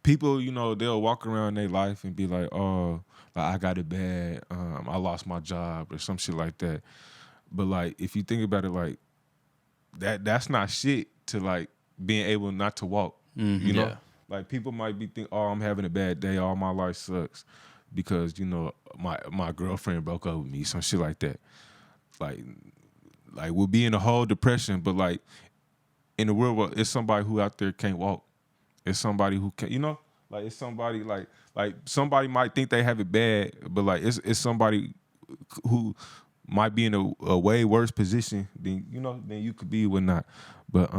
people, they'll walk around their life and be like, oh, like I got it bad, I lost my job or some shit like that. But like, if you think about it, like that's not shit to like being able not to walk. You know, like people might be thinking, oh, I'm having a bad day, all my life sucks because my girlfriend broke up with me, some shit like that. Like we'll be in a whole depression, but like in the real world, it's somebody who out there can't walk. It's somebody who can, like it's somebody like somebody might think they have it bad, but like it's somebody who might be in a way worse position than you could be or not. But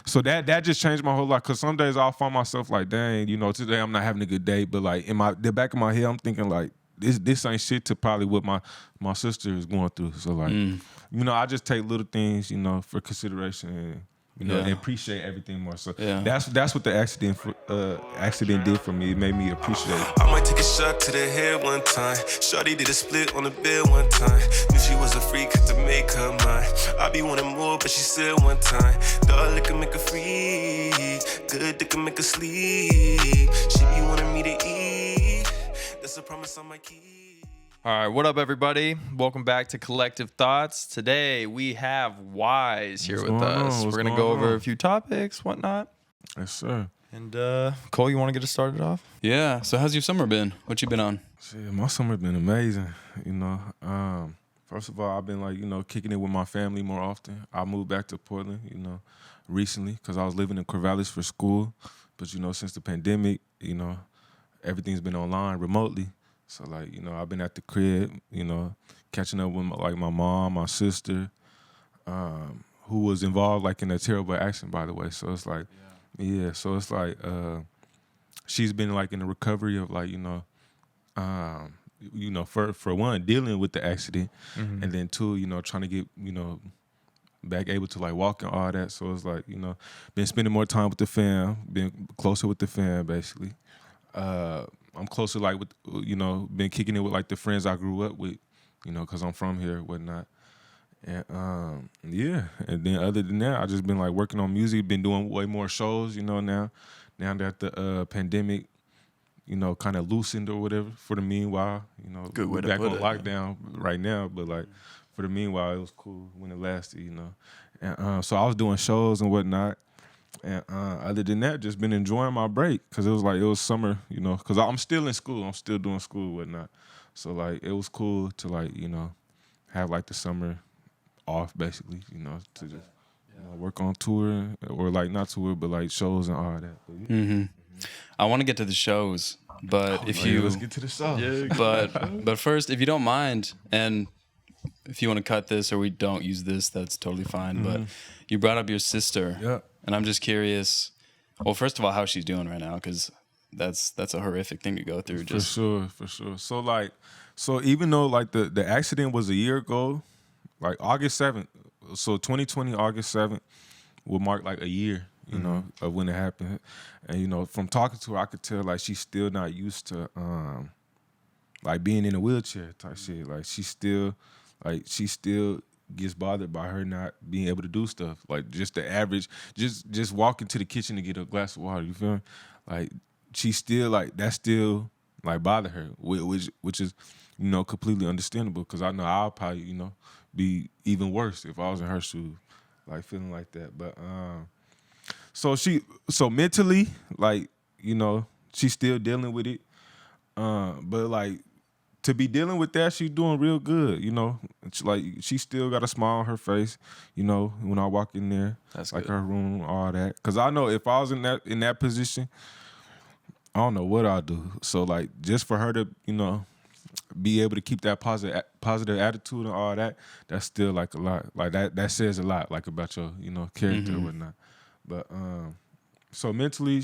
so that just changed my whole life. Cause some days I'll find myself like, dang, today I'm not having a good day. But like in the back of my head, I'm thinking like this ain't shit to probably what my sister is going through. So like, I just take little things, for consideration and and appreciate everything more. So that's what the accident did for me. It made me appreciate it. I might take a shot to the head one time. Shawty did a split on the bed one time. Knew she was a freak, had to make her mine. I be wanting more, but she said one time. Dog liquor make her free. Good dick can make her sleep. She be wanting me to eat. That's a promise I might keep. All right, what up, everybody? Welcome back to Collective Thoughts. Today, we have Wyse here with us. We're going to go over a few topics, whatnot. Yes, sir. And, Cole, you want to get us started off? Yeah, so how's your summer been? What you been on? Shit, my summer been amazing, First of all, I've been, kicking it with my family more often. I moved back to Portland, recently because I was living in Corvallis for school. But, since the pandemic, everything's been online remotely. So, like, I've been at the crib, catching up with, my mom, my sister, who was involved, in a terrible accident, by the way. So, it's like, so it's like she's been, in the recovery of, for one, dealing with the accident, and then two, trying to get, back able to, walk and all that. So, it's like, been spending more time with the fam, been closer with the fam, basically. I'm closer, with, been kicking it with, the friends I grew up with, because I'm from here and whatnot. And, and then other than that, I just been, working on music, been doing way more shows, now that the pandemic, kind of loosened or whatever for the meanwhile, Good way to back put on it. lockdown right now, but, for the meanwhile, it was cool when it lasted, And so I was doing shows and whatnot. And other than that, just been enjoying my break because it was summer, because I'm still in school. I'm still doing school and whatnot. So, it was cool to, have, the summer off, basically, to just work on tour or, not tour, but, shows and all that. I want to get to the shows, but let's get to the show. But first, if you don't mind, and if you want to cut this or we don't use this, that's totally fine. But you brought up your sister. Yeah. And I'm just curious, well, first of all, how she's doing right now, because that's a horrific thing to go through. For sure. So even though the accident was a year ago, August 7th, so 2020 August 7th will mark a year, of when it happened. And from talking to her, I could tell she's still not used to being in a wheelchair type shit. She still gets bothered by her not being able to do stuff. Just the average, just walking to the kitchen to get a glass of water, you feel me? She still, that still, bother her, which is, completely understandable because I know I'll probably, be even worse if I was in her shoes, feeling like that. But, so mentally, she's still dealing with it. But, to be dealing with that, she's doing real good, she still got a smile on her face, when I walk in there. That's good. her room, all that. Because I know if I was in that position, I don't know what I'd do. So, just for her to, be able to keep that positive attitude and all that, that's still, a lot. That says a lot, about your, character and whatnot. But, so mentally,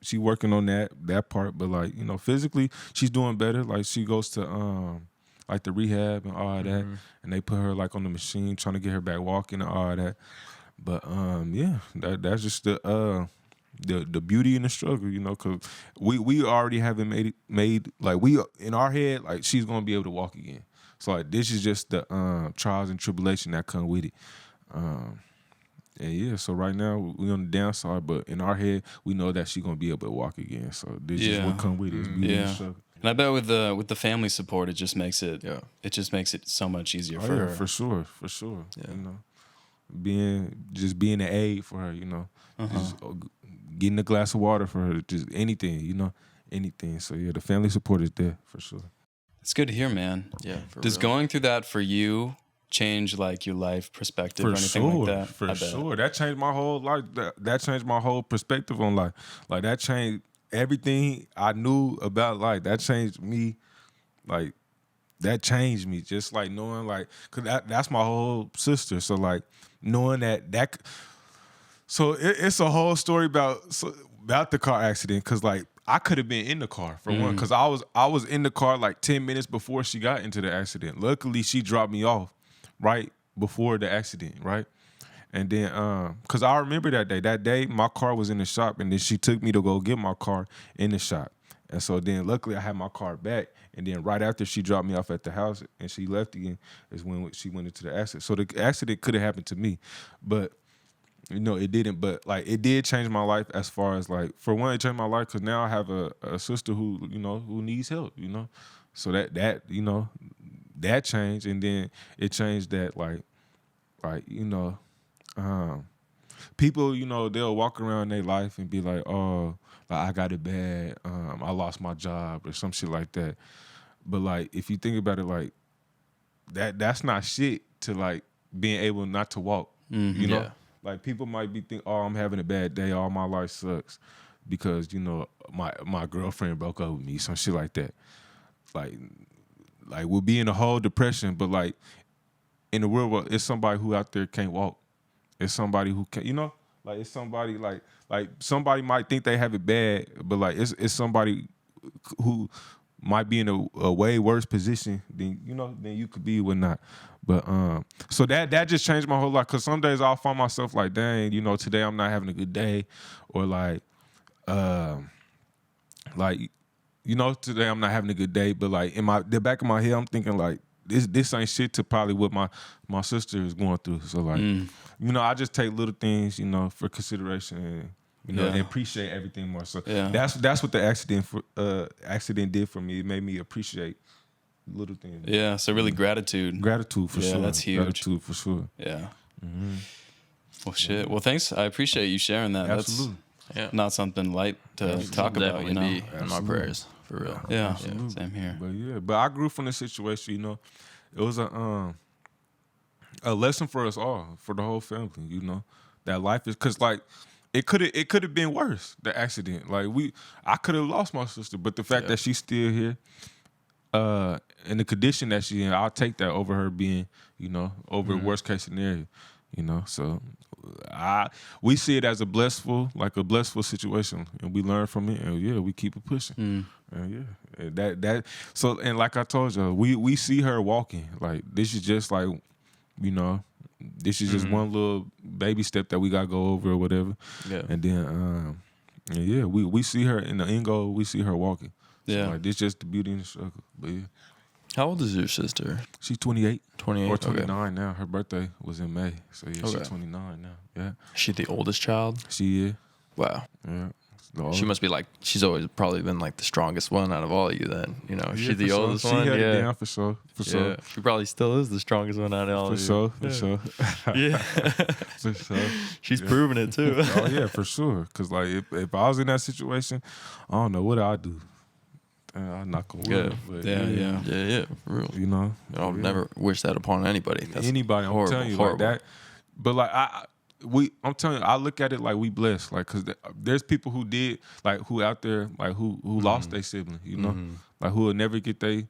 she working on that part, but physically, she's doing better. She goes to the rehab and all that, and they put her on the machine, trying to get her back walking and all that. But that's just the beauty and the struggle, because we already haven't made we in our head she's gonna be able to walk again. So this is just the trials and tribulation that come with it. And yeah, so right now we on the downside, but in our head we know that she gonna be able to walk again. So this is what come with it. It's beauty and Yeah. struggle. And I bet with the family support, it just makes it so much easier for her. For sure. Yeah. You know, being an aid for her. You know, just getting a glass of water for her. Just anything. You know, anything. So yeah, the family support is there for sure. It's good to hear, man. Yeah. Does going through that for you change like your life perspective or anything like that? For sure. That changed my whole life. That changed my whole perspective on life. Like that changed everything I knew about life. That changed me. Like that changed me. Just like knowing like, cause that's my whole sister. So like knowing that. So it's a whole story about the car accident. Cause like I could have been in the car for one. Cause I was in the car like 10 minutes before she got into the accident. Luckily she dropped me off right before the accident, right? And then, cause I remember that day my car was in the shop, and then she took me to go get my car in the shop. And so then luckily I had my car back, and then right after she dropped me off at the house and she left again is when she went into the accident. So the accident could have happened to me, but you know, it didn't. But like it did change my life as far as like, for one, it changed my life because now I have a sister who, you know, who needs help, you know? So that, you know, that changed. And then it changed that like, you know, people, you know, they'll walk around their life and be like, oh, like I got it bad, I lost my job or some shit like that. But like, if you think about it, like that's not shit to like being able not to walk, you know? Yeah. Like people might be thinking, oh, I'm having a bad day, all my life sucks because, you know, my girlfriend broke up with me, some shit like that. Like we'll be in a whole depression, but like in the real world, it's somebody who out there can't walk. It's somebody who can, you know, like it's somebody like somebody might think they have it bad, but like it's somebody who might be in a way worse position than, you know, than you could be or not. But so that just changed my whole life, because some days I'll find myself like, dang, you know, today I'm not having a good day, or like you know, today I'm not having a good day, but like in the back of my head I'm thinking like this ain't shit to probably what my sister is going through. So like, you know, I just take little things, you know, for consideration, and you know, and appreciate everything more. So that's what the accident did for me. It made me appreciate little things. Yeah, so really gratitude for sure. That's huge. Gratitude for sure. Yeah. Well, shit. Well, thanks. I appreciate you sharing that. Absolutely. That's not something light to talk about, you know. Be in my prayers, for real. Yeah, same here. But I grew from the situation, you know. It was a lesson for us all, for the whole family, you know. That life is, cause like it could have been worse, the accident. Like I could have lost my sister, but the fact that she's still here, in the condition that she's in, I'll take that over her being, you know, over worst case scenario, you know. So we see it as a blissful situation, and we learn from it, and we keep it pushing. And that so, and like I told you, we see her walking. Like this is just like, you know, this is just one little baby step that we gotta go over or whatever. Yeah. And then we see her in the end goal, we see her walking. So like this just the beauty and the struggle. But yeah. How old is your sister? She's 28. 28 or 29 now. Her birthday was in May. So yeah, she's 29 now. Yeah. Is she the oldest child? She is. Wow. Yeah. She must be like, she's always probably been like the strongest one out of all of you then. You know, she's the oldest one. She held it down for sure. Sure. She probably still is the strongest one out of all of you. For sure. Yeah. For sure. She's proven it too. Oh yeah, for sure. Cause like if I was in that situation, I don't know what I'd do. I'm not gonna wood. But Yeah, for real. You know, I would never wish that upon anybody. That's anybody. I'm telling you, horrible. like that. But like I'm telling you, I look at it like we blessed, like because there's people who did, like who out there, like who lost their sibling, you know, like who will never get their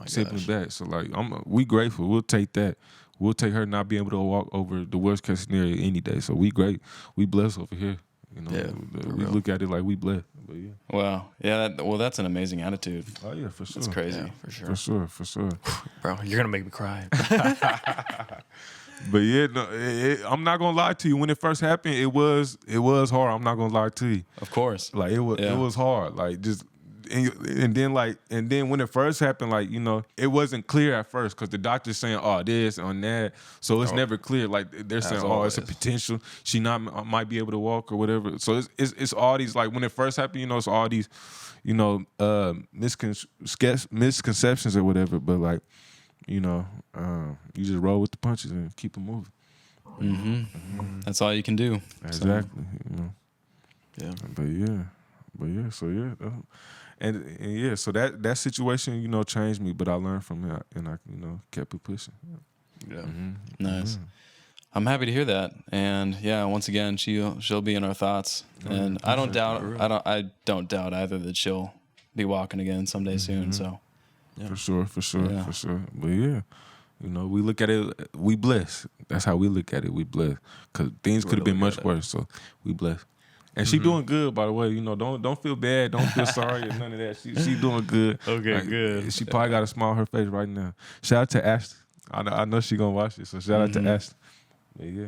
sibling back. So like we grateful. We'll take that. We'll take her not being able to walk over the worst case scenario any day. So we blessed over here. You know, we look at it like we blessed. But yeah. Wow. Yeah. That's an amazing attitude. Oh yeah, for sure. That's crazy. Yeah, for sure. For sure. Bro, you're gonna make me cry. But yeah, no, I'm not gonna lie to you. When it first happened, it was hard. I'm not gonna lie to you. Of course. Like it was hard. Like just and then when it first happened, like, you know, it wasn't clear at first because the doctor's saying, oh, this on that, so it's never clear. Like they're saying, oh, it's a potential, she might be able to walk or whatever. So it's all these, like, when it first happened, you know, it's all these, you know, misconceptions or whatever. But like, you know, you just roll with the punches and keep it moving. That's all you can do. Exactly. You know. Yeah. But yeah. So yeah. And yeah, so that situation, you know, changed me, but I learned from it and I, you know, kept it pushing. Yeah. Nice. I'm happy to hear that. And yeah, once again, she'll be in our thoughts. And I don't doubt either that she'll be walking again someday soon. So yeah. For sure. Yeah. For sure. But yeah, you know, we look at it, we blessed. That's how we look at it. We blessed. Because things could have been much worse. So we blessed. And she doing good, by the way. You know, don't feel bad. Don't feel sorry or none of that. She doing good. Okay, like, good. She probably got a smile on her face right now. Shout out to Ashley. I know she gonna watch it. So shout out to Ashley. But yeah.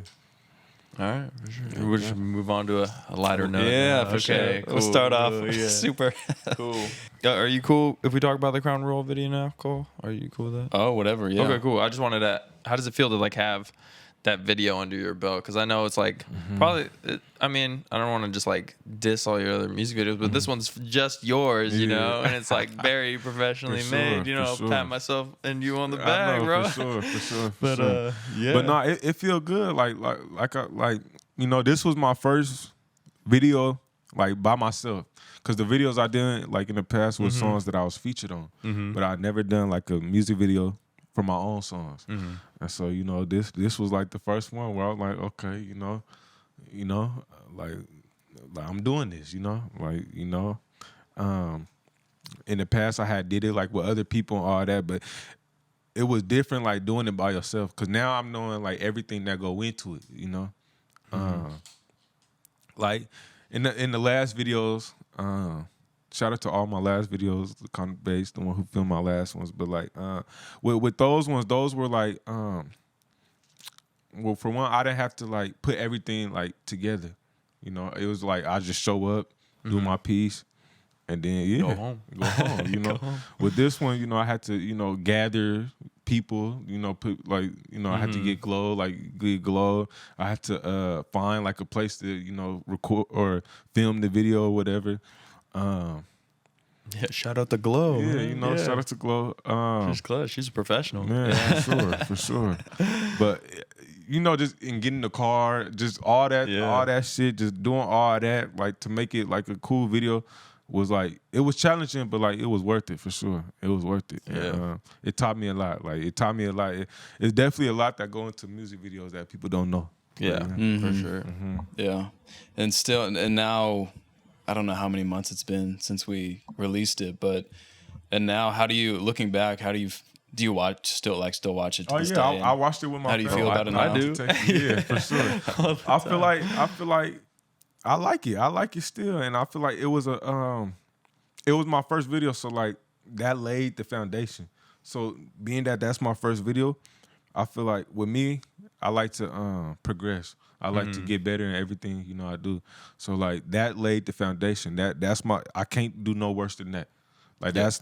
All right, for sure. We'll just move on to a lighter note. Yeah, for sure. Cool. We'll start off super cool. Are you cool if we talk about the Crown Royal video now, Cole? Are you cool with that? Oh, whatever. Yeah. Okay, cool. I just wanted to. How does it feel to like have that video under your belt? Because I know it's like probably. I mean, I don't want to just like diss all your other music videos, but this one's just yours, you know, and it's like very professionally made. You know, pat myself and you on the back, bro. For sure. But yeah. But no, it feel good. Like you know, this was my first video like by myself. Cause the videos I did like in the past were songs that I was featured on, but I never done like a music video for my own songs. And so, you know, this was like the first one where I was like, okay, you know, like I'm doing this, you know, like, you know, in the past I had did it like with other people and all that, but it was different like doing it by yourself. Cause now I'm knowing like everything that go into it, you know, like in the last videos, shout out to all my last videos, the kind of base, the one who filmed my last ones. But like, with those ones, those were like, well, for one, I didn't have to like put everything like together. You know, it was like I just show up, do my piece, and then Go home. You know, with this one, you know, I had to, you know, gather people, you know, put like, you know, I had to get glow. I had to find like a place to, you know, record or film the video or whatever. Yeah, shout out to Glow. Yeah, you know, shout out to Glow. She's close. She's a professional. Man, for sure. But you know, just in getting the car, just all that shit, just doing all that, like to make it like a cool video was like, it was challenging, but like it was worth it for sure. It was worth it. Yeah. And, it taught me a lot. Like it taught me a lot. It's definitely a lot that go into music videos that people don't know. Yeah, for sure. Yeah. And now, I don't know how many months it's been since we released it, and now how do you, looking back, do you still watch it to Oh this yeah, day? I watched it with my How do you family. feel about it now? I do. Yeah, for sure. I feel like I like it. I like it still, and I feel like it was my first video, so like that laid the foundation. So being that that's my first video, I feel like with me, I like to progress. I like to get better in everything, you know, I do. So like that laid the foundation. That's I can't do no worse than that. Like that's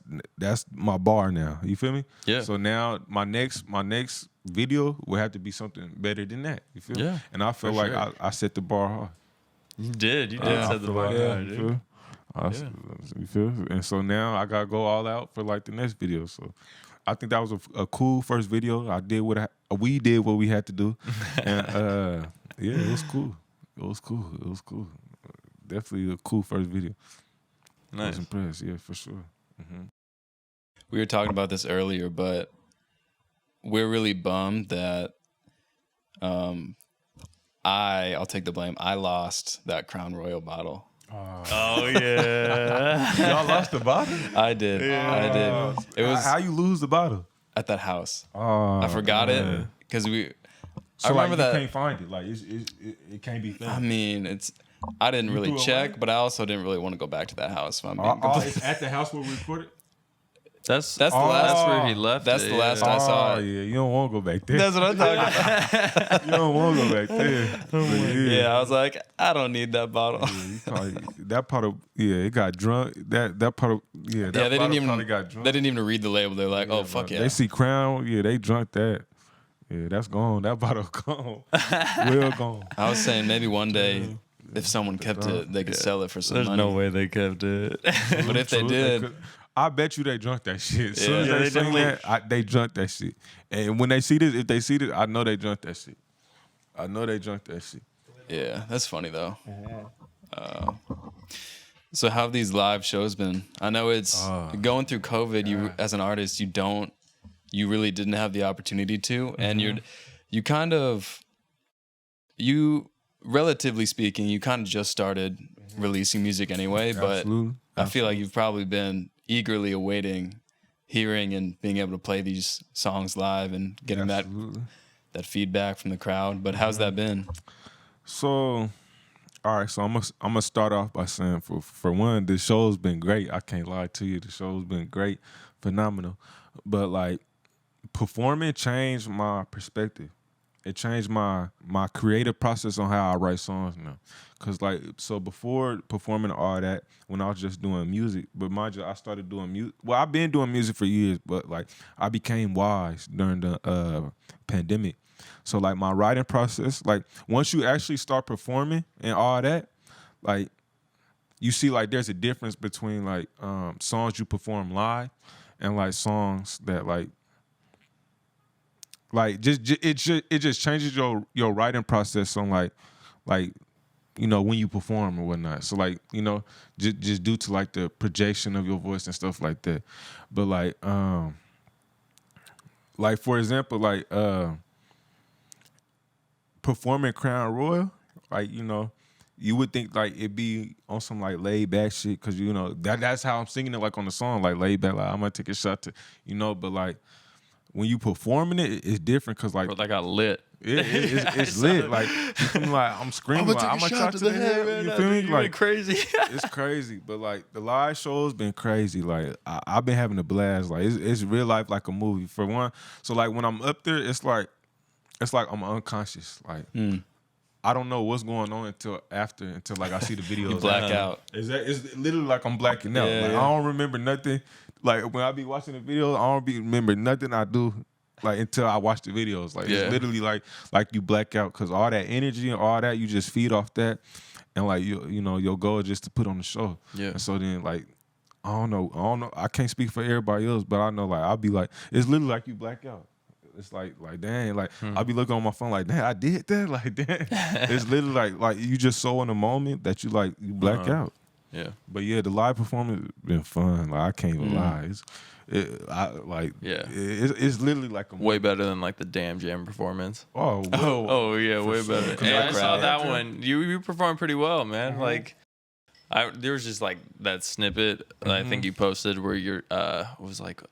my bar now. You feel me? Yeah. So now my next video will have to be something better than that. You feel me? Yeah, And I feel for like sure. I set the bar high. You did I set the feel bar like, high, you dude. feel? You feel? And so now I gotta go all out for like the next video. So I think that was a cool first video. We did what we had to do, and yeah, it was cool. It was cool. Definitely a cool first video. I was Nice. impressed. Yeah, for sure. We were talking about this earlier, but we're really bummed that I'll take the blame. I lost that Crown Royal bottle. Oh yeah. Y'all lost the bottle? I did. It was How you lose the bottle? at that house. Oh, I forgot it because I So remember like, that. you can't find it. Like it can't be I found. mean, I didn't really threw it check, away? but I also didn't really want to go back to that house. If I'm being Oh, completely- it's at the house where we recorded. That's the last. That's where he left. That's it, the last yeah. I saw it. Yeah, you don't want to go back there. That's what I'm talking about. You don't want to go back there. But Yeah, I was like, I don't need that bottle. you probably, that part of it got drunk. That part of that Yeah, they didn't bottle even probably got drunk. they didn't even read the label. They're like, oh fuck yeah. They see Crown, they drunk that. Yeah, that's gone. That bottle gone. Well gone. I was saying maybe one day if someone kept it, they could sell it for some There's money. no way they kept it. But if they True, did, I bet you they drunk that shit. As soon Yeah. as Yeah, they they sing definitely- that, they drunk that shit. And when they see this, if they see this, I know they drunk that shit. I know they drunk that shit. yeah, that's funny though. So how have these live shows been? I know it's going through COVID. You as an artist, you really didn't have the opportunity to, and you relatively speaking, you kind of just started releasing music anyway. But Absolutely. I feel like you've probably been eagerly awaiting hearing and being able to play these songs live and getting Absolutely. that feedback from the crowd. But how's that been? So, all right. So I'm gonna start off by saying, for one, the show's been great. I can't lie to you. The show's been great, phenomenal. But like, performing changed my perspective. It changed my creative process on how I write songs now. Cause like, so before performing all that, when I was just doing music, but mind you, I started doing music. Well, I've been doing music for years, but like I became Wyse during the pandemic. So like my writing process, like once you actually start performing and all that, like you see like there's a difference between like songs you perform live and like songs that like it just changes your writing process on like when you perform or whatnot. So like just due to like the projection of your voice and stuff like that. But like for example, like performing Crown Royal, like you would think like it'd be on some like laid back shit because that's how I'm singing it, like on the song, like laid back, like I'm gonna take a shot to but like when you performing it, it's different because like Bro, that got lit. it's lit. Like you feel me? Like I'm screaming, like I'm gonna shot to the head. You feel me? Like crazy. it's crazy. But like the live show's been crazy. Like I've been having a blast. Like it's real life, like a movie. For one, so like when I'm up there, it's like I'm unconscious. Like I don't know what's going on until like I see the videos. You black out. It's literally like I'm blacking out. Yeah, Like yeah. I don't remember nothing. Like when I be watching the videos, I don't remember nothing I do. Like until I watch the videos, like Yeah. it's literally like you black out because all that energy and all that you just feed off that, and like your goal is just to put on the show. Yeah. And so then like I don't know. I can't speak for everybody else, but I know like I'll be like it's literally like you black out. It's like dang, like I'll be looking on my phone like, damn, I did that. Like damn, it's literally like you just so in the moment that you black out. Yeah. But yeah, the live performance been fun. Like I can't even lie. It's literally like a Way better than like the Damn Jam performance. oh Yeah, way sure. better. 'Cause And I I saw cried. that one. You performed pretty well, man. Like, there was just like that snippet that I think you posted where your was like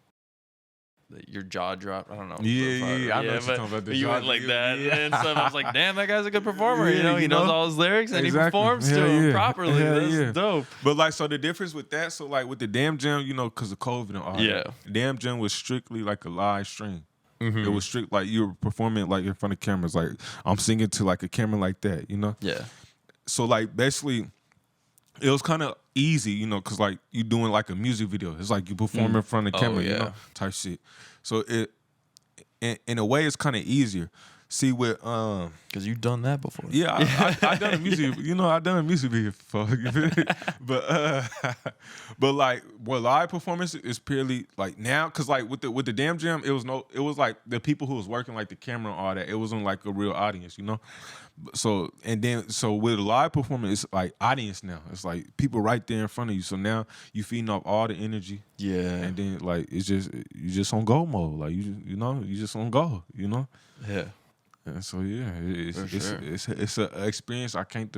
your jaw dropped. I don't know. Yeah, I know what you're but talking about, the you jaw- went like that, yeah. and so I was like, "Damn, that guy's a good performer." Yeah, He knows all his lyrics and Exactly. he performs to Hell him yeah. properly. Hell That's yeah. dope. But like, so the difference with that, so like with the Damn Jam, because of COVID and all Yeah. that, Damn Jam was strictly like a live stream. Mm-hmm. It was strict, like you were performing like in front of cameras, like I'm singing to like a camera like that, Yeah. So like basically, it was kind of easy, because like you doing like a music video. It's like you perform in front of the camera, yeah. type shit. So in a way, it's kind of easier. See with Because you've done that before. yeah, I done a music, I done a music video before. but like, what live performance is purely like now, cause like with the Damn Jam, it was like the people who was working like the camera and all that. It wasn't like a real audience, So with a live performance, it's like audience now. It's like people right there in front of you. So now you feeding off all the energy. Yeah. And then like you just on go mode. Like you just on go. Yeah. And so yeah, sure. it's an experience I can't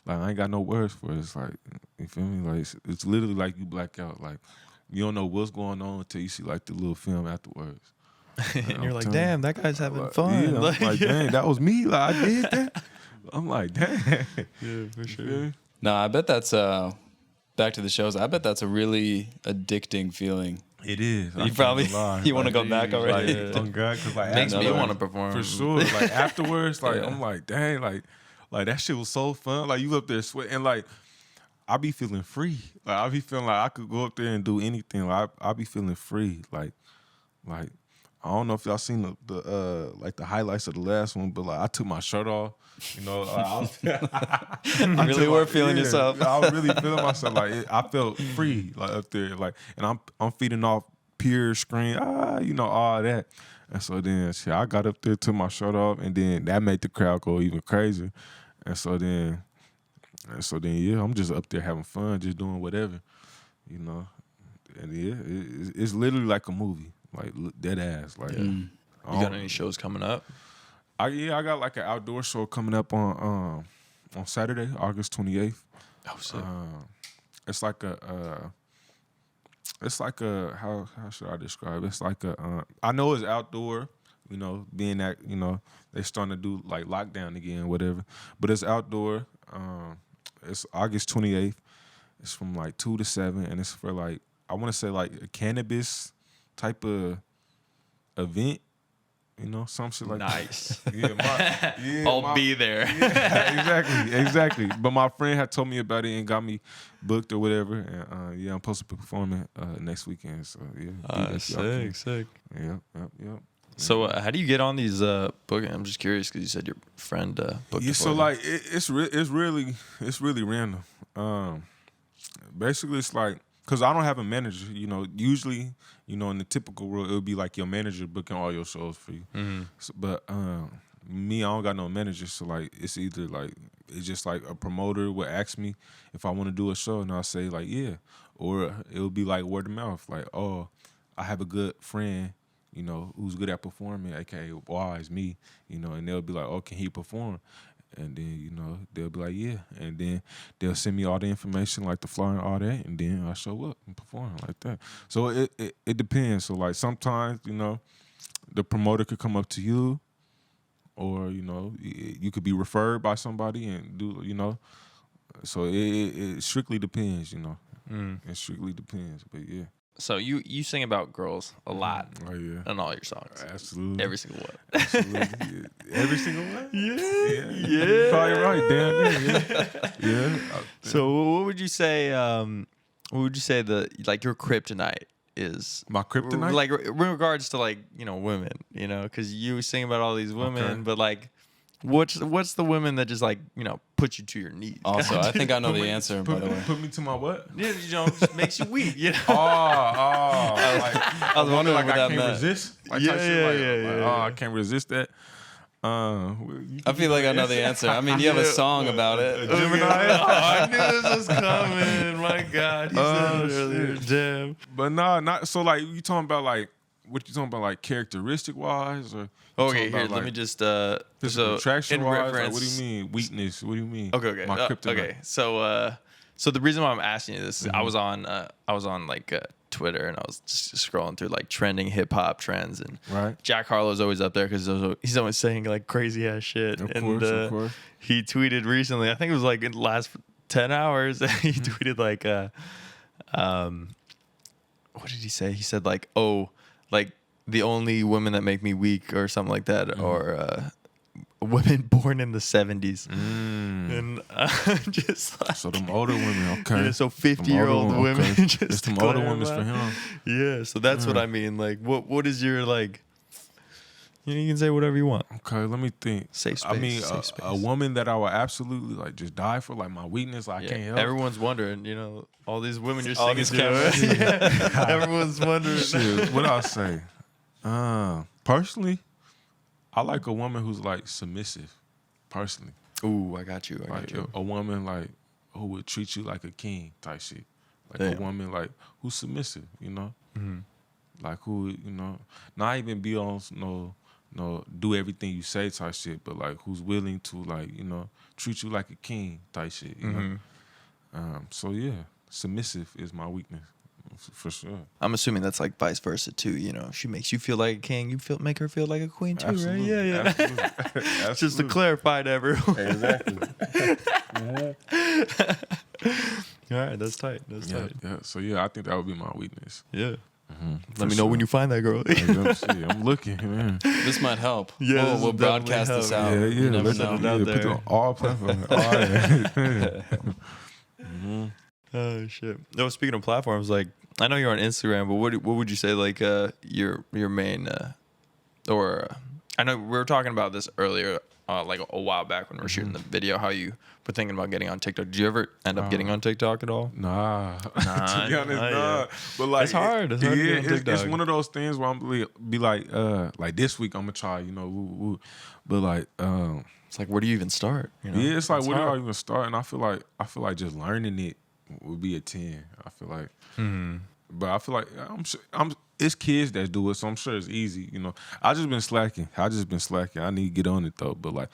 I ain't got no words for it. It's like, you feel me? Like it's literally like you black out. Like you don't know what's going on until you see like the little film afterwards. And you're like, telling "Damn, that guy's having Like, fun." Yeah, I'm like, dang, that was me. Like I did that. I'm like, dang. Yeah, for No, I bet that's back to the shows. I bet that's a really addicting feeling It is. You probably you want to go back already. Like, oh God, because like Makes me afterwards- want to perform for sure. Like afterwards, like Yeah. I'm like, dang, like that shit was so fun. Like you up there sweating, and like I be feeling free. Like I be feeling like I could go up there and do anything. Like I be feeling free. Like I don't know if y'all seen the like the highlights of the last one, but like I took my shirt off. You know, I Really took were my- feeling yourself. I was really feeling myself. Like I felt free, like up there. Like, and I'm feeding off pure screen. You know, all that. And so then, shit, I got up there, took my shirt off, and then that made the crowd go even crazier. And so then, yeah, I'm just up there having fun, just doing whatever, you know. And yeah, it's literally like a movie, like dead ass. Like, You got any shows coming up? I got like an outdoor show coming up on Saturday, August 28th. Oh, sick. It's like a how should I describe it? It's like a I know it's outdoor, you know, being that, you know, they starting to do like lockdown again, whatever. But it's outdoor. It's August 28th. It's from like 2 to 7, and it's for like, I want to say like a cannabis type of event. You know, some shit like Nice. that. Yeah, I'll be there. Yeah, exactly. But my friend had told me about it and got me booked or whatever. And yeah, I'm supposed to be performing next weekend. So yeah, Sick. Yep. So how do you get on these booking? I'm just curious because you said your friend booked. Yeah, it for so you. like it's really random. Basically, it's like, because I don't have a manager. You know, usually, you know, in the typical world, it would be like your manager booking all your shows for you. Mm-hmm. So, but me, I don't got no manager. So like, it's either like, it's just like a promoter would ask me if I want to do a show, and I'll say like, yeah, or it'll be like word of mouth, like, oh, I have a good friend, you know, who's good at performing, aka Wyse, me, you know, and they'll be like, oh, can he perform? And then, you know, they'll be like, yeah. And then they'll send me all the information, like the flyer and all that, and then I show up and perform like that. So it depends. So like sometimes, you know, the promoter could come up to you, or, you know, you could be referred by somebody and do, you know. So it strictly depends, you know. It strictly depends, but yeah. So you sing about girls a lot Oh yeah. in all your songs. Absolutely. Every single one. Absolutely. Yeah. Every single one? Yeah. You're probably right, damn. Yeah. So what would you say? Like your kryptonite is? My kryptonite? Like in regards to like, you know, women, you know, because you sing about all these women, Okay. but like, what's the women that just like, you know, put you to your knees? Also, I think I know the answer, by the way. Put me to my what? Yeah, you know, just makes you weak. You know. I was wondering like what I that can't meant. resist. Like Yeah, type shit, like, yeah. Oh, I can't resist that. I feel like I know the answer. I mean, you have a song about it. Gemini. I knew this was coming. My God, he said it earlier. shit. Damn. But nah, not so. Like you talking about like what you talking about, like characteristic wise, or you Okay, talking here, about, let me like, just physical attraction in wise. Like, reference. what do you mean weakness? What do you mean? Okay. My kryptonite. Okay. So the reason why I'm asking you this is I was on like Twitter, and I was just scrolling through like trending hip hop trends, and Right. Jack Harlow's always up there because he's always saying like crazy ass shit. Of And course. he tweeted recently, I think it was like in the last 10 hours, he tweeted like what did he say? He said like, oh, like the only women that make me weak or something like that, or women born in the 70s. And just like, So them older women, okay. yeah, so Them 50-year-old older women okay. just It's them older declare women's for that. him. Yeah, so that's what I mean. Like, what is your like? You can say whatever you want. Okay, let me think. Safe I mean, space, safe space. a woman that I would absolutely like just die for, like my weakness, like, I can't help. Everyone's wondering, you know, all these women you're All singing these to. cameras. Yeah. Everyone's wondering. Shit, what I say? Personally, I like a woman who's like submissive. Personally, Ooh, I got you. like a woman like who would treat you like a king type shit. Like a Damn. woman like who's submissive, you know. Mhm. Like who, you know, not even be on no do everything you say type shit, but like who's willing to like, you know, treat you like a king type shit, you know. So yeah, submissive is my weakness for sure. I'm assuming that's like vice versa too. You know, she makes you feel like a king. You make her feel like a queen too, Absolutely, right? Yeah. absolutely. Just to Absolutely. clarify to everyone. Exactly. All right, that's tight. That's Yeah, tight. yeah. So yeah, I think that would be my weakness. Yeah. Let me know when you find that girl. I'm looking, man. This might help. Yeah, we'll broadcast this out. Yeah, You never let's know. put it on all platforms. All right. Oh shit! No, speaking of platforms, like I know you're on Instagram, but what would you say like your main I know we were talking about this earlier, like a while back when we were shooting the video, how you were thinking about getting on TikTok. Did you ever end up getting on TikTok at all? Nah. To be honest, nah. Yeah. But like, It's hard. It's hard to get on it's TikTok. one of those things where I'm be like this week I'm gonna try, woo. But like, It's like, where do you even start? You know? yeah, it's like, where do I hard. even start? And I feel like just learning it would be a 10. I feel like, but I feel like it's kids that do it, so I'm sure it's easy. I just been slacking. I need to get on it though. But like,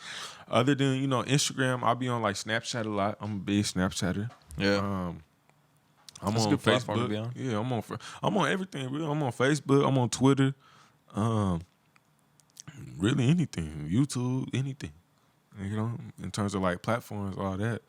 other than Instagram, I'll be on like Snapchat a lot. I'm a big Snapchatter. Yeah. I'm That's a on good platform to Facebook. be on. Yeah, I'm on everything. Really, I'm on Facebook. I'm on Twitter. Really anything. YouTube, anything. In terms of like platforms, all that.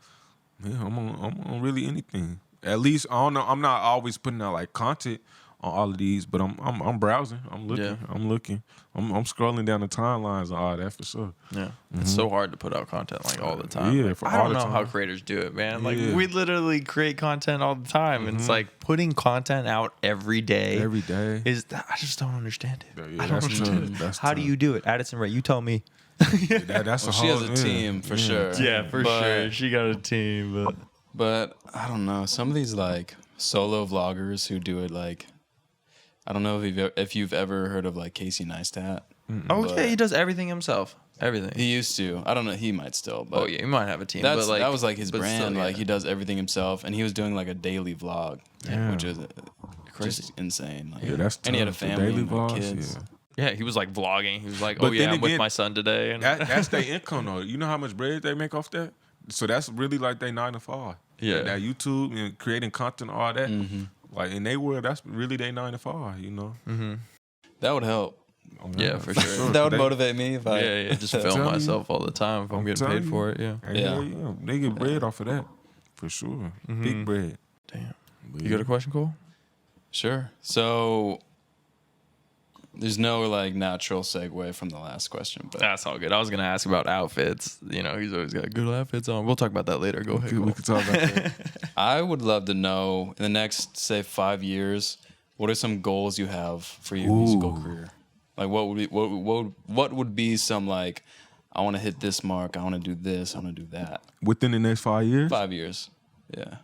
Yeah, I'm on really anything. At least I don't know. I'm not always putting out like content on all of these, but I'm browsing. I'm looking. Yeah. I'm looking. I'm scrolling down the timelines and all that for sure. Yeah, it's so hard to put out content like all the time. Yeah, Like, for I all don't the know how time. creators do it, man. Like Yeah. we literally create content all the time, and it's like putting content out every day. Every day. I just don't understand it. Yeah, I don't that's tough. understand it. That's How do tough. you do it, Addison Ray? You tell me. That's Well, a she whole, has a team for sure. But- She got a team, But I don't know. Some of these like solo vloggers who do it like, I don't know if you've ever heard of like Casey Neistat. Oh But yeah, he does everything himself. Everything. He used to. I don't know. He might still. But Oh yeah, he might have a team. That's but like, that was like his but brand. still, Like yeah. he does everything himself, and he was doing like a daily vlog, which is just insane. Like, Yeah, that's tough. and he had a The family daily and like, vlogs, kids. yeah. Yeah, he was like vlogging. He was like, But "Oh yeah, then I'm with again, my son today." And That's their income though. You know how much bread they make off that? So that's really like they 9 to 5. Yeah. That YouTube and creating content, all that. Like in their world, that's really they 9 to 5. That would help. Oh, Yeah, for sure. That would They- motivate me if I. yeah, just film telling you. myself all the time if I'm getting telling paid you. for it. Yeah. Yeah. Yeah. They get bread off of that for sure. Big bread. Damn. But You got a question, Cole? Sure. So there's no like natural segue from the last question, but That's all good. I was gonna ask about outfits. He's always got good outfits on. We'll talk about that later. Go ahead. We Cole. could talk about that. I would love to know in the next say 5 years, what are some goals you have for your musical career? Like what would be some like, I want to hit this mark, I want to do this, I want to do that. Within the next 5 years? 5 years. Yeah.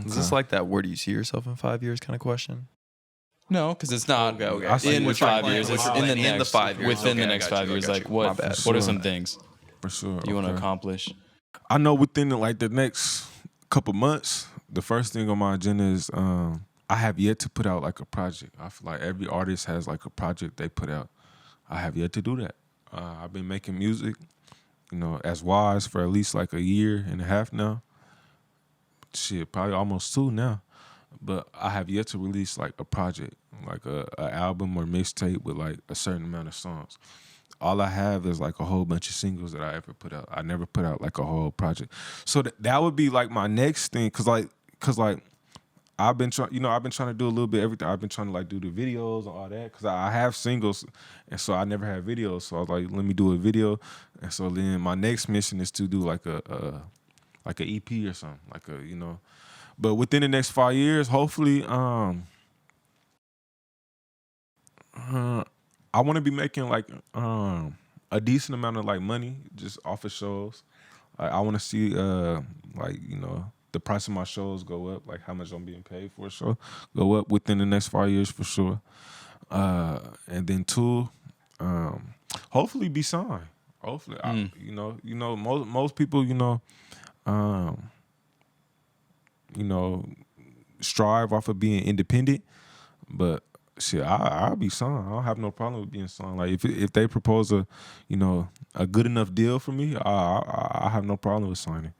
Is this like that where do you see yourself in 5 years kind of question? No, because it's not Okay. I see in what 5 you're years. playing. It's What in you're the playing. In the next 5 years. within Okay, the I next got you, 5 I years. got Like you. My bad. what are Sure. some things For sure. you want to okay. accomplish? I know within the next couple months, the first thing on my agenda is I have yet to put out like a project. I feel like every artist has like a project they put out. I have yet to do that. I've been making music, as Wyse for at least like a year and a half now. Shit, probably almost 2 now. But I have yet to release like a project, like a album or mixtape with like a certain amount of songs. All I have is like a whole bunch of singles that I ever put out. I never put out like a whole project. So that would be like my next thing, cause I've been trying, I've been trying to do a little bit of everything. I've been trying to like do the videos and all that, cause I have singles, and so I never had videos. So I was like, let me do a video, and so then my next mission is to do like a EP or something, like a. But within the next 5 years, hopefully, I want to be making like a decent amount of like money just off of shows. I want to see the price of my shows go up, like how much I'm being paid for a show go up within the next 5 years for sure. And then 2, hopefully be signed. Hopefully, most people, strive off of being independent, but shit, I'll be signed. I don't have no problem with being signed. Like if they propose a good enough deal for me, I have no problem with signing.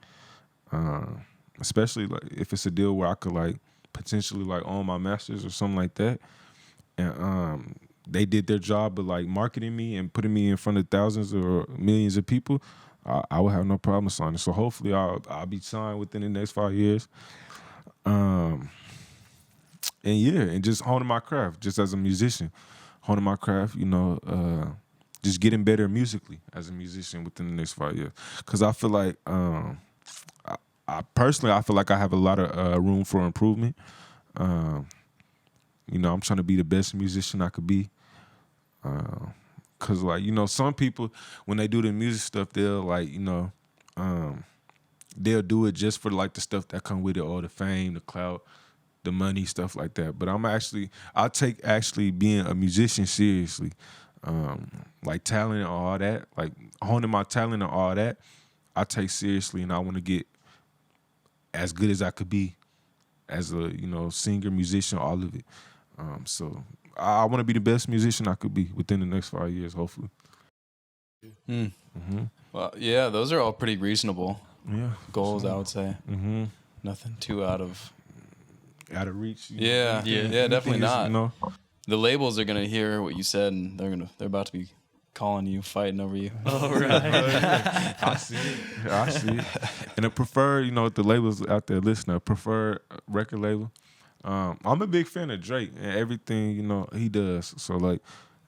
Especially like if it's a deal where I could like potentially like own my masters or something like that, and they did their job of like marketing me and putting me in front of thousands or millions of people, I would have no problem signing. So hopefully I'll be signed within the next 5 years. And and just honing my craft, just as a musician, honing my craft. Just getting better musically as a musician within the next 5 years. Because I feel like, I personally, I feel like I have a lot of room for improvement. I'm trying to be the best musician I could be. Cause some people when they do the music stuff, they'll they'll do it just for like the stuff that come with it, or the fame, the clout, the money, stuff like that. But I take actually being a musician seriously. Like talent and all that, like honing my talent and all that, I take seriously, and I want to get as good as I could be as a singer, musician, all of it. So I want to be the best musician I could be within the next 5 years, hopefully. Well, yeah, those are all pretty reasonable goals, I would say. Nothing too out of reach. Yeah, definitely Anything not. is, The labels are gonna hear what you said, and they're about to be calling you, fighting over you. All right. I see it. And I prefer, the labels out there listening, prefer record label. I'm a big fan of Drake and everything, he does. So, like,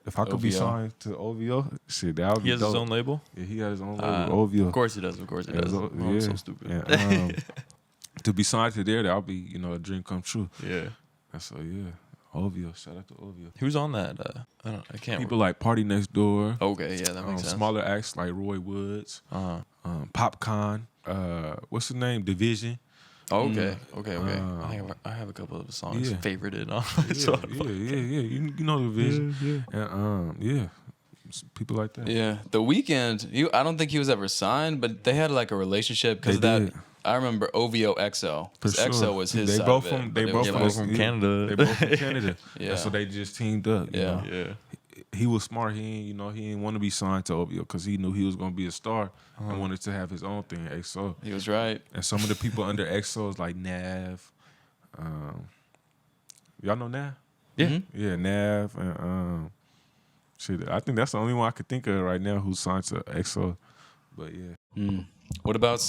if I could be OVO. signed to OVO, shit, that would be He has dope. his own label? Yeah, he has his own label, OVO. Of course he does. I'm so stupid. Yeah, to be signed to there, that'll be, a dream come true. Yeah. So, yeah. OVO, shout out to OVO. Who's on that? I can't. People like Party Next Door. Okay, yeah, that makes sense. Smaller acts like Roy Woods, Uh-huh. Popcorn. What's the name? Division. Okay. I think I have a couple of songs Yeah. favorited on Yeah. You know Division. And people like that. Yeah, The Weeknd. I don't think he was ever signed, but they had like a relationship because They of that. did. I remember OVO XO. For sure. XO was his. They side both of it, from. but They it both was from like- Canada. They both from Canada. Yeah. And so they just teamed up. you know. Yeah. He was smart. He didn't want to be signed to OVO because he knew he was gonna be a star and wanted to have his own thing. XO. He was right. And some of the people under XO is like Nav. Y'all know Nav? Yeah. Mm-hmm. Yeah, Nav and shit. I think that's the only one I could think of right now who's signed to EXO. But yeah. What about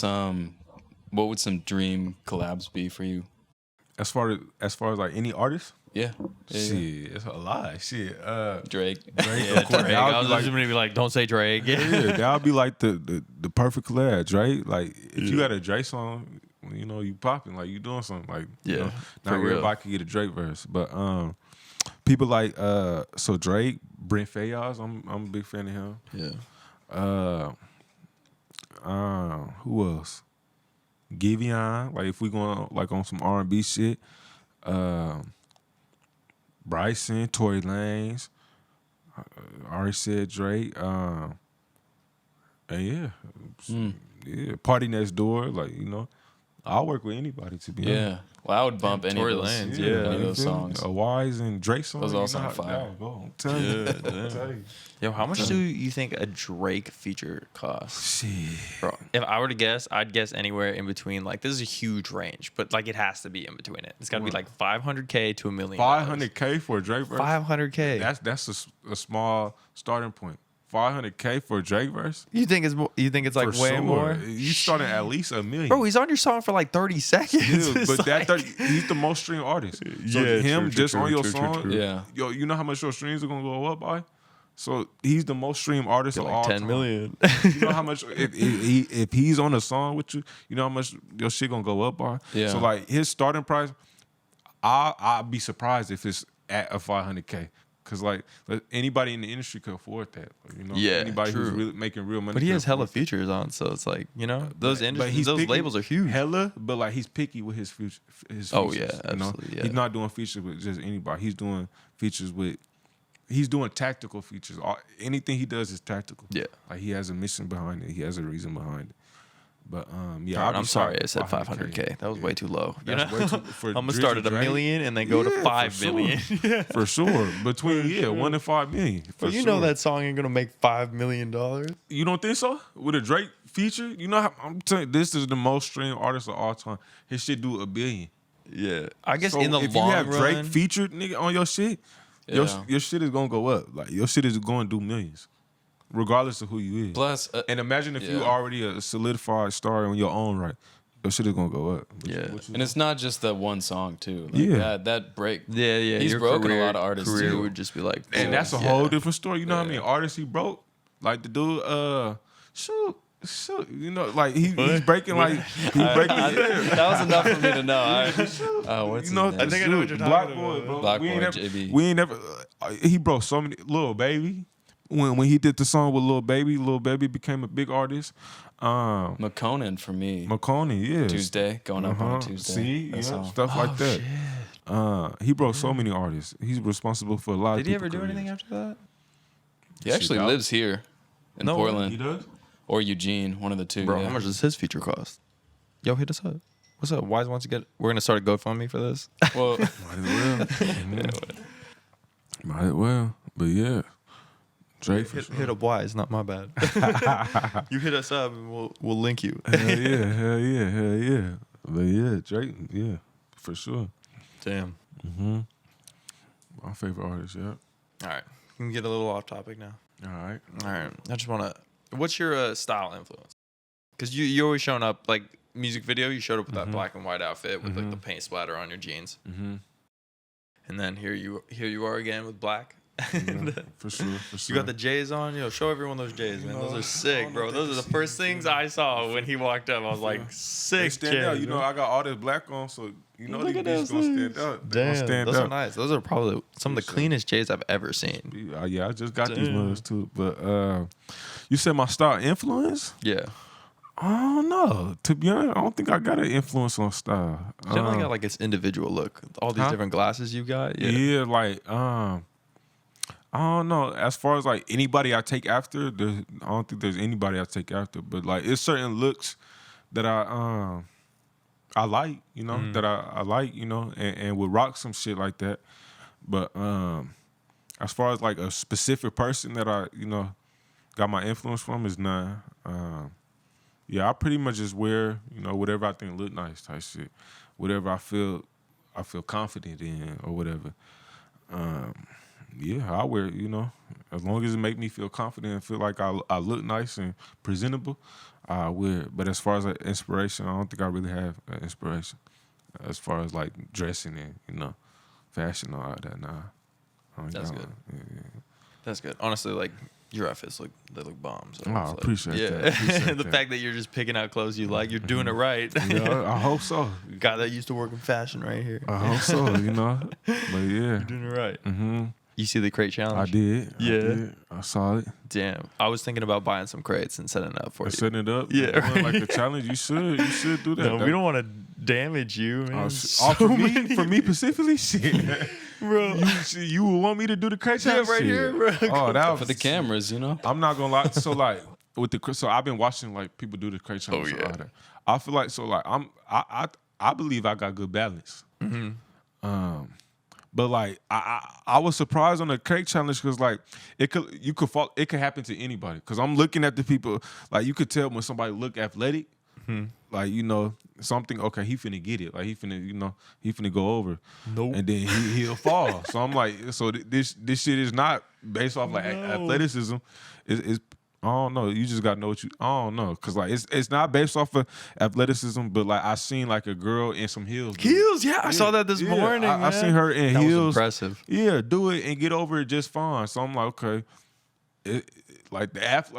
what would some dream collabs be for you? As far as like any artist, Yeah. shit, it's a lot. Shit. Drake. Drake, Yeah, of course. Drake. That would I was be like, just gonna be like, don't say Drake. yeah, that would be like the perfect collab, Drake. Like if you had a Drake song, you popping, like you doing something, like Yeah, not for real. everybody can get a Drake verse, but people like so Drake, Brent Faiyaz, I'm a big fan of him. Yeah. Who else? Giveon, like if we going like on some R&B shit. Bryson, Tory Lanez, I already said Drake. And yeah, Party Next Door, like I'll work with anybody to be honest. Yeah. Well, I would bump any Tory of those, Lanez, any of you those feel me? songs. A Wyse and Drake song. Those all you know sound how- fire. yeah, go. I'm telling you. Yeah, I'm telling you. Yo, how much do you think a Drake feature costs? Shit. Bro, if I were to guess, I'd guess anywhere in between. Like, this is a huge range, but like it has to be in between it. It's got to be like $500K to $1 million. $500K for a Drake verse? $500K. That's a small starting point. $500K for a Drake verse? You think it's like For way sure. more? You starting at least $1 million. Bro, he's on your song for like 30 seconds. Yeah, It's but like- he's the most streamed artist. So Yeah, him true, just true, on your true, true, song, true. Yeah. yo, you know how much your streams are gonna go up by? So he's the most streamed artist of all like 10 time. million. You know how much if he's on a song with you, you know how much your shit gonna go up by. Yeah. So like his starting price, I'd be surprised if it's at a $500K. Cause like anybody in the industry could afford that. Yeah, anybody who's true. really making real money. But he could has hella afford that. features on, so it's like, those But industries, he's those picky- labels are huge. Hella, but like he's picky with his features. Oh, yeah, you know? absolutely, yeah. He's not doing features with just anybody. He's doing features with. He's doing tactical features. Anything he does is tactical. Yeah. Like he has a mission behind it. He has a reason behind it. But yeah, Alright, I'm sorry, I shocked said 500K. 500K. That was way too low. That's way too. For I'm gonna Drizzy start at $1 Drake, million and then go to yeah, 5 for million. sure. For sure. Between sure. 1 and 5 million. For But you sure. know that song ain't gonna make $5 million. You don't think so? With a Drake feature, you know how I'm telling you, this is the most streamed artist of all time. His shit do $1 billion. Yeah, I guess So in the if long you have run, Drake featured nigga on your shit, Yeah. your shit is gonna go up. Like your shit is going to do millions, regardless of who you is. Plus, And imagine if you yeah. already a solidified star in your own right. your shit is gonna go up. Yeah. And it's not just that one song too. Like Yeah. that break. Yeah. He's your broken career, a lot of artists career too. would just be like, And that's a whole different story. You know what I mean? Artists he broke, like the dude, shoot, you know, like he's breaking like he's breaking. That was enough for me to know. What's You know, his name? I think I know what you're Black talking boy, about. bro. Black we ain't Boy, never, JB. We ain't never. He broke so many. Lil Baby, when he did the song with Lil Baby became a big artist. McConan for me. McConaughey, yeah, Tuesday, going up on a Tuesday. See, That yeah, song. stuff like that. He broke so many artists. He's responsible for a lot Did of he people's ever do careers. anything after that? He actually Shit, lives here in No way. Portland He does. or Eugene, one of the two. Bro, yeah. how much does his feature cost? Yo, hit us up. What's up? Wyse wants to get. We're gonna start a GoFundMe for this. Well, Might as well. Mhm. Might as well. But yeah, Drake for sure. hit up Wyse, not my bad. You hit us up and we'll link you. Hell yeah. But yeah, Drake, yeah, for sure. Damn. My favorite artist, yeah. All right, we can get a little off topic now. All right. All right, I just wanna. What's your style influence? Because you always showing up like music video. You showed up with that black and white outfit with like the paint splatter on your jeans, and then here you are again with black. For sure. You got the J's on. Yo, show everyone those J's, man. Those are sick, bro. Those are the first things I saw when he walked up. I was like, They sick stand J's. out. You know, bro. I got all this black on, so you know Look these at bitches those gonna things. stand out. They gonna Damn, stand those out. are nice. Those are probably some of the cleanest J's I've ever seen. Yeah, I just got these Damn. mothers too. But you said my style influence? Yeah. I don't know. To be honest, I don't think I got an influence on style. You definitely got like its individual look. All these Huh? different glasses you got. Yeah, like I don't know. As far as like anybody I take after, I don't think there's anybody I take after. But like, it's certain looks that I like, you know, that I like, you know, and would rock some shit like that. But as far as like a specific person that I, you know, got my influence from is none. Yeah, I pretty much just wear, you know, whatever I think look nice type shit, whatever I feel confident in or whatever. Yeah, I wear it, you know, as long as it make me feel confident and feel like I look nice and presentable, I wear it. But as far as like, inspiration, I don't think I really have inspiration. As far as like dressing and, you know, fashion and all that, nah. I don't That's got good. one. Yeah. That's good. Honestly, like your outfits look bombs. So Oh, it's I like- appreciate yeah. that. Appreciate The that. fact that you're just picking out clothes you like, you're doing it right. Yeah, I hope so. Guy that used to work in fashion right here. I hope so, you know. But yeah. Doing it right. Mm-hmm. You see the crate challenge? I did. Yeah. I saw it. Damn. I was thinking about buying some crates and setting it up for you. Setting it up. Yeah, Doing, like right. a challenge. You should do that. No, That- we don't want to damage you, man. for me specifically, shit, bro. You would want me to do the crate challenge? right Shit. here, bro. Oh, that for the cameras, you know. I'm not gonna lie. So like with the so I've been watching like people do the crate challenge. Oh, and all yeah. that. I feel like so like I believe I got good balance. But like I was surprised on the crate challenge because like it could fall, it could happen to anybody because I'm looking at the people like you could tell when somebody look athletic. Like, you know, something, okay, he finna get it. Like, he finna go over. Nope. And then he'll fall. So I'm like, so this shit is not based off, like, athleticism. It's I don't know. You just got to know what you, I don't know. Because, like, it's not based off of athleticism, but, like, I seen, like, a girl in some heels. Heels, yeah. I saw that this morning, I man. seen her in That was heels. impressive. Yeah, do it and get over it just fine. So I'm like, okay. Like if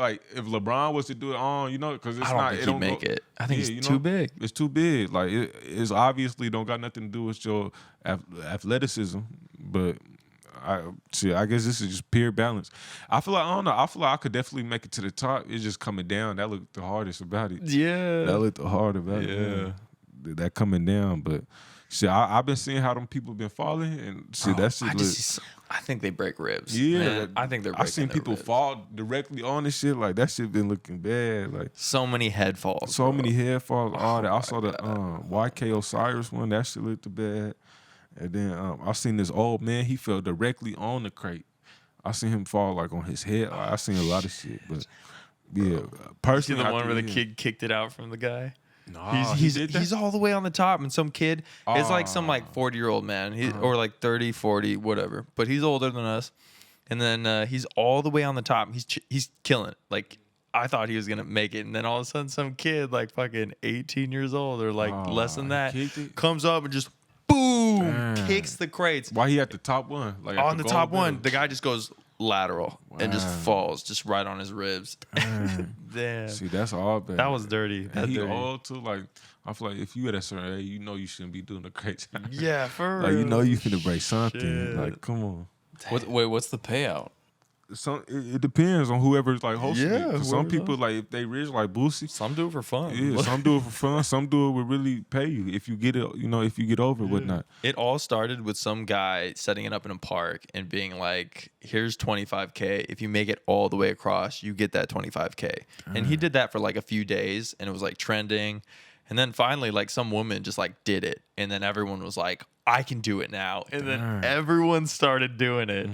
LeBron was to do it on, you know, because it's I don't not. think It he'd don't make go, it. I think you it's know, too big. It's too big. Like it's obviously don't got nothing to do with your athleticism. But I guess this is just pure balance. I feel like I don't know. I feel like I could definitely make it to the top. It's just coming down. That looked the hardest about it. Yeah. That looked the hard about it. Yeah. That coming down, but. Shit, I've been seeing how them people been falling, and shit, that shit. I think they break ribs. Yeah, man. I think they're. I seen breaking their people ribs. fall directly on this shit. Like that shit been looking bad. Like So many head falls. so bro. many head falls. All that. I saw the YK Osiris one. That shit looked bad. And then I seen this old man. He fell directly on the crate. I seen him fall like on his head. Like, I seen a lot of shit. But yeah, You see personally, the one where the yeah. kid kicked it out from the guy? Nah, He's all the way on the top, and some kid is like some like 40-year-old man, or like 30, 40, whatever. But he's older than us, and then he's all the way on the top. He's killing it. Like I thought he was gonna make it, and then all of a sudden, some kid like fucking 18 years old or like less than that kicked it? comes up and just boom Damn. kicks the crates. Why he at the top one? Like at On the gold top medal? one, the guy just goes lateral and just falls just right on his ribs. Damn, See, that's all bad. that was dirty. And That's he dirty. old too. Like I feel like if you at a certain age, you know you shouldn't be doing the crate challenge. Yeah, for Like real. you know you finna break something. Shit. Like come on. What's the payout? It depends on whoever's like hosting Yeah, it. 'Cause some whoever people like if they rich like Boosie. Some do it for fun. Yeah, some do it for fun. Some do it will really pay you if you get it. You know, if you get over it, whatnot. It all started with some guy setting it up in a park and being like, here's 25K. If you make it all the way across, you get that 25K. And he did that for like a few days and it was like trending. And then finally, like some woman just like did it. And then everyone was like, I can do it now. And then everyone started doing it.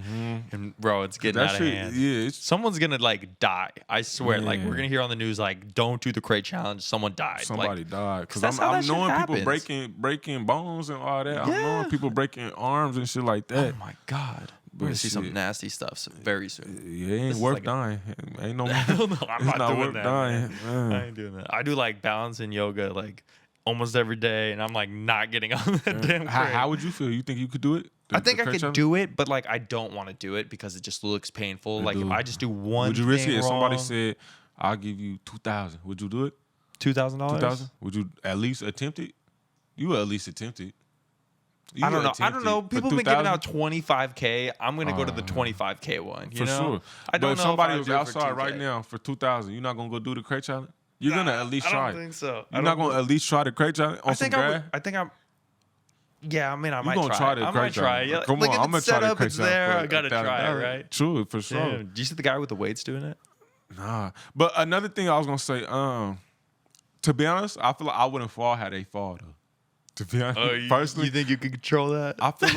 And bro, it's getting That out of shit, hand. yeah, it's Someone's gonna like die. I swear. Like Yeah. we're gonna hear on the news like, don't do the crate challenge. Someone died. somebody Like, died. Because that's how I'm that shit knowing people happens. breaking bones and all that. I'm Yeah. knowing people breaking arms and shit like that. oh my God. We're gonna see some shit. nasty stuff very soon. Yeah, it ain't is worth like a- dying. Ain't no. Hell no, I'm it's not doing worth that, dying. man. I ain't doing that. I do like balance and yoga like almost every day, and I'm like not getting on that damn crate. How would you feel? You think you could do it? I think I could do it, but like I don't want to do it because it just looks painful. Like if do. I just do one, Would you risk thing it? If somebody wrong, said, "I'll give you 2,000," would you do it? $2,000. 2,000? Would you at least attempt it? You would at least attempt it. You I don't would know. I attempt don't it know. for People have been giving 2,000? out 25K. I'm gonna go to the 25K one. You For know? sure. I don't but if know somebody I'd was do it for outside 2K. right now for 2,000, you're not gonna go do the crate challenge. You're gonna at least try. I don't think so. You're not gonna at least try the crate challenge on I some think I would. grass. I think I'm. Yeah, I mean, I might gonna try. try the I crate might try. challenge. Yeah, Come like on, if I'm gonna it's try set the up, crate it's challenge there. for I gotta try it, $1,000. right? True, for sure. Damn. Do you see the guy with the weights doing it? Nah. But another thing I was gonna say, to be honest, I feel like I wouldn't fall how they fall though. To be honest, personally, you think you can control that? I feel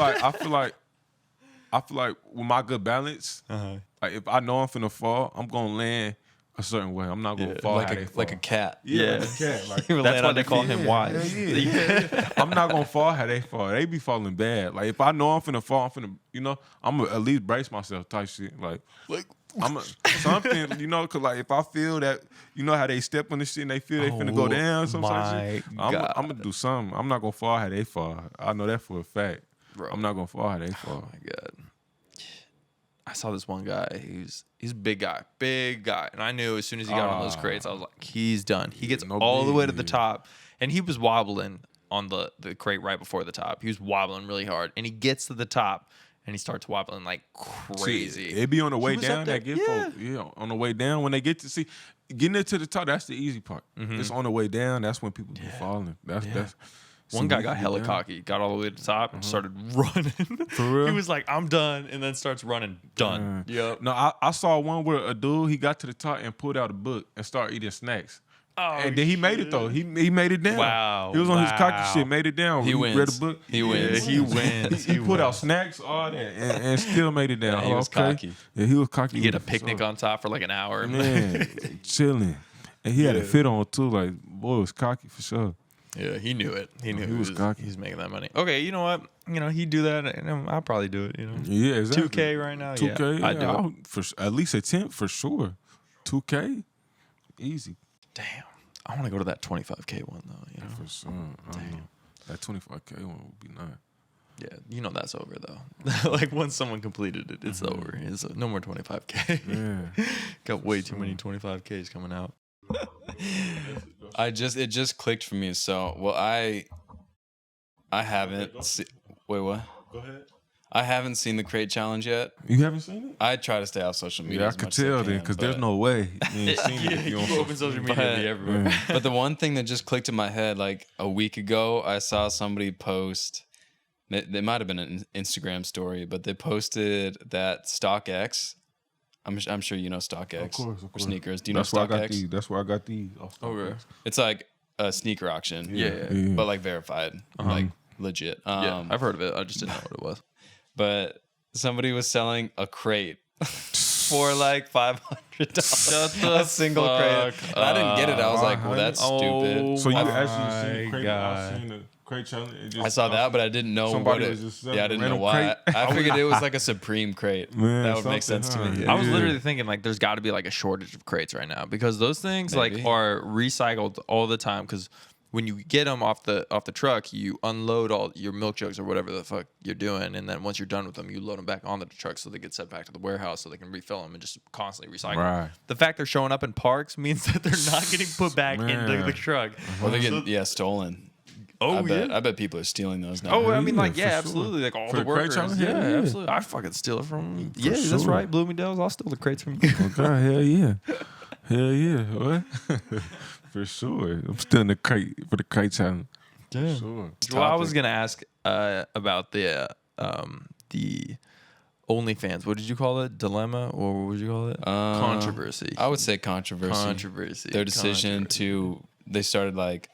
like with my good balance, like if I know I'm finna fall, I'm gonna land a certain way. I'm not gonna fall how they fall. Like a cat. Yeah. like a cat. Like, That's why they call him Wyse. yeah. I'm not gonna fall how they fall. They be falling bad. Like if I know I'm finna fall, I'm gonna at least brace myself type shit. Like something, cause like if I feel that, how they step on this shit and they feel they finna go down, some sort of shit, I'm gonna do something. I'm not gonna fall how they fall. I know that for a fact. Bro. I'm not gonna fall how they fall. Oh my God. I saw this one guy. He's a big guy, and I knew as soon as he got on those crates, I was like, he's done. He gets No all the way to the big. top, and he was wobbling on the crate right before the top. He was wobbling really hard, and he gets to the top, and he starts wobbling like crazy. See, it be on the way was down up there. that get folk. Yeah, on the way down when they get to getting it to the top. That's the easy part. It's on the way down. That's when people be falling. That's One see, guy when got you hella down- cocky, got all the way to the top, and started running. For real? He was like, "I'm done," and then starts running. Done. Yep. No, I saw one where a dude he got to the top and pulled out a book and started eating snacks. Oh, And then he made it though. He made it down. Wow, He was on his cocky wow. shit, made it down. He read wins. a book. He wins. He wins. He put out snacks, all that, and still made it down. Yeah, he was cocky. Yeah, he was cocky. You get a with it for picnic sure. on top for like an hour. Man, chilling. And he had a fit on too. Like, boy, was cocky for sure. Yeah, he knew it. He knew he was cocky. He's making that money. Okay, you know what? He'd do that, and I'll probably do it. Yeah, exactly. 2K right now. 2K, yeah, I'd do it. I'll at least a 10 for sure. 2K, easy. Damn, I want to go to that 25K one though. For sure. I don't know. That 25K one would be nice. Yeah, that's over though. Like once someone completed it, it's over. It's no more 25K. Yeah. Got way too many 25Ks coming out. It just clicked for me. So, well, I haven't. Wait, what? Go ahead. I haven't seen the crate challenge yet. You haven't seen it? I try to stay off social media. Yeah, I as could much as tell I then, can, because there's but- no way you ain't seen it. If you don't open social media, But- it'd be everywhere. But the one thing that just clicked in my head, like a week ago, I saw somebody post. They might have been an Instagram story, but they posted that StockX. I'm sure you know StockX. Of course. Or sneakers. Do you That's know where I got StockX? these. That's where I got these. off Okay. StockX. It's like a sneaker auction. Yeah. But like verified, like legit. Yeah, I've heard of it. I just didn't know what it was. But somebody was selling a crate for like $500. A single crate. And I didn't get it. I was like, well, that's stupid. So you my actually seen the crate? God. I've seen the crate challenge. It just, I saw that, but I didn't know somebody what it. was just Yeah, I didn't know random why. crate. I figured it was like a Supreme crate. Man, That would make something, sense to me. huh? I was Yeah. literally thinking like there's got to be like a shortage of crates right now because those things Maybe. like are recycled all the time because when you get them off the truck, you unload all your milk jugs or whatever the fuck you're doing, and then once you're done with them, you load them back onto the truck so they get sent back to the warehouse so they can refill them and just constantly recycle. Right. The fact they're showing up in parks means that they're not getting put back into Man. the truck. Or they're getting stolen. Oh I bet people are stealing those now. Oh, I mean, Yeah, like, for yeah, sure. absolutely. Like, all For the the crate workers. challenge? Yeah, Yeah. absolutely. I fucking steal it from... Yeah, that's sure. right. Bloomingdale's. I'll steal the crates from you. Okay, hell yeah. Hell yeah. What? For sure. I'm still in the crate for the crate challenge. Yeah. Sure. Well, I was going to ask about the OnlyFans. What did you call it? Dilemma? Or what would you call it? Controversy. I would say controversy. Controversy. Their decision to they started like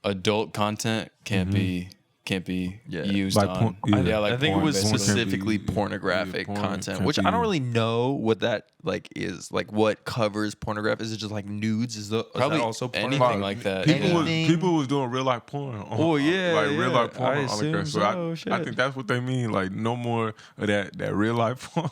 adult content can't be Yeah. used Like on. porn- yeah. Yeah, like I think porn, it was basically. specifically Can't be- pornographic yeah, porn content, can't which I be- don't really know what that like is. Like, what covers pornography? Is it just like nudes? Is Probably that also anything pornography? like that. People was doing real life porn. Oh, yeah, like real yeah. life porn. I on assume OnlyFans. so, I shit. think that's what they mean. Like no more of that real life porn.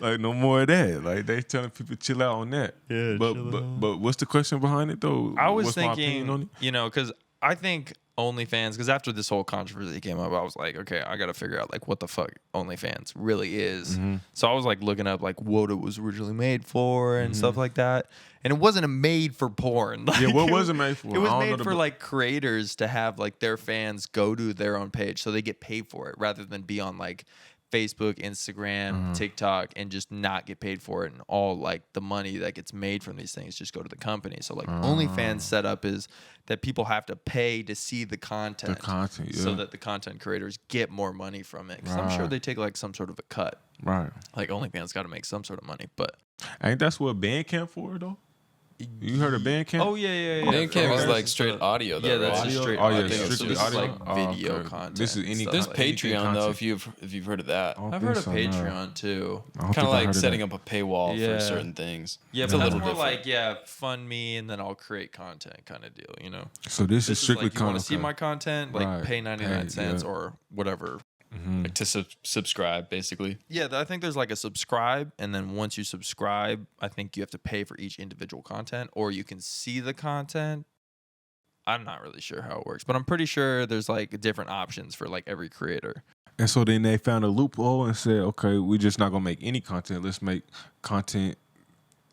Like no more of that. Like they telling people chill out on that. Yeah, but what's the question behind it though? I was What's my opinion on thinking, it? you know, because I think OnlyFans, because after this whole controversy came up, I was like, okay, I got to figure out like what the fuck OnlyFans really is. Mm-hmm. So I was like looking up like what it was originally made for and stuff like that. And it wasn't made for porn. Like, Yeah, what was it made for? It was I don't know made the for bu- like creators to have like their fans go to their own page so they get paid for it rather than be on like Facebook, Instagram, TikTok, and just not get paid for it, and all like the money that gets made from these things just go to the company. So like OnlyFans setup is that people have to pay to see the content, so yeah. that the content creators get more money from it. Because I'm sure Right. they take like some sort of a cut. Right. Like OnlyFans got to make some sort of money, but Ain't that's what Bandcamp for though? You heard of Bandcamp? oh yeah. Bandcamp is That's like just straight audio, though. Yeah, that's right? just straight Oh, yeah, audio. strictly So this audio? is like Oh, video okay. content. This is and any- stuff There's like anything Patreon though. content. If you've heard of that, I don't I've heard think of so, no. Patreon too. I don't kind of think I like heard of setting that. up a paywall Yeah. for certain things. Yeah, it's but a that's little more different. like, yeah, fund me and then I'll create content kind of deal, you know? So this is This is strictly like, you want to see content. my content? Like, Right. pay 99 Pay, cents yeah. or whatever. Like to subscribe, basically. Yeah, I think there's like a subscribe, and then once you subscribe, I think you have to pay for each individual content, or you can see the content. I'm not really sure how it works, but I'm pretty sure there's like different options for like every creator. And so then they found a loophole and said, okay, we're just not gonna make any content. Let's make content.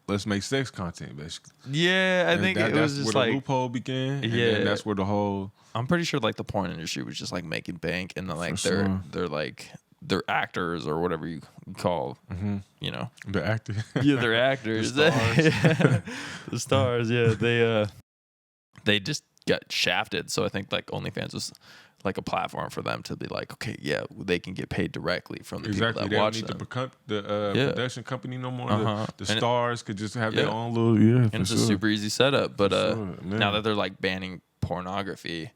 Let's make sex content, basically. Yeah, I And think that- it was that's just where like, the loophole began. And Yeah. then that's where the whole I'm pretty sure like the porn industry was just like making bank, and then like For they're sure. they're like they're actors or whatever you call, you know. the actor. Yeah, they're actors. The The stars, yeah. They just got shafted. So I think like OnlyFans was like a platform for them to be like, okay, yeah, they can get paid directly from the Exactly. people They that don't watch need them. the Yeah. production company no more. Uh-huh. The And it- stars could just have their Yeah. own little And for it's sure. a super easy setup. But sure, man. now that they're like banning pornography,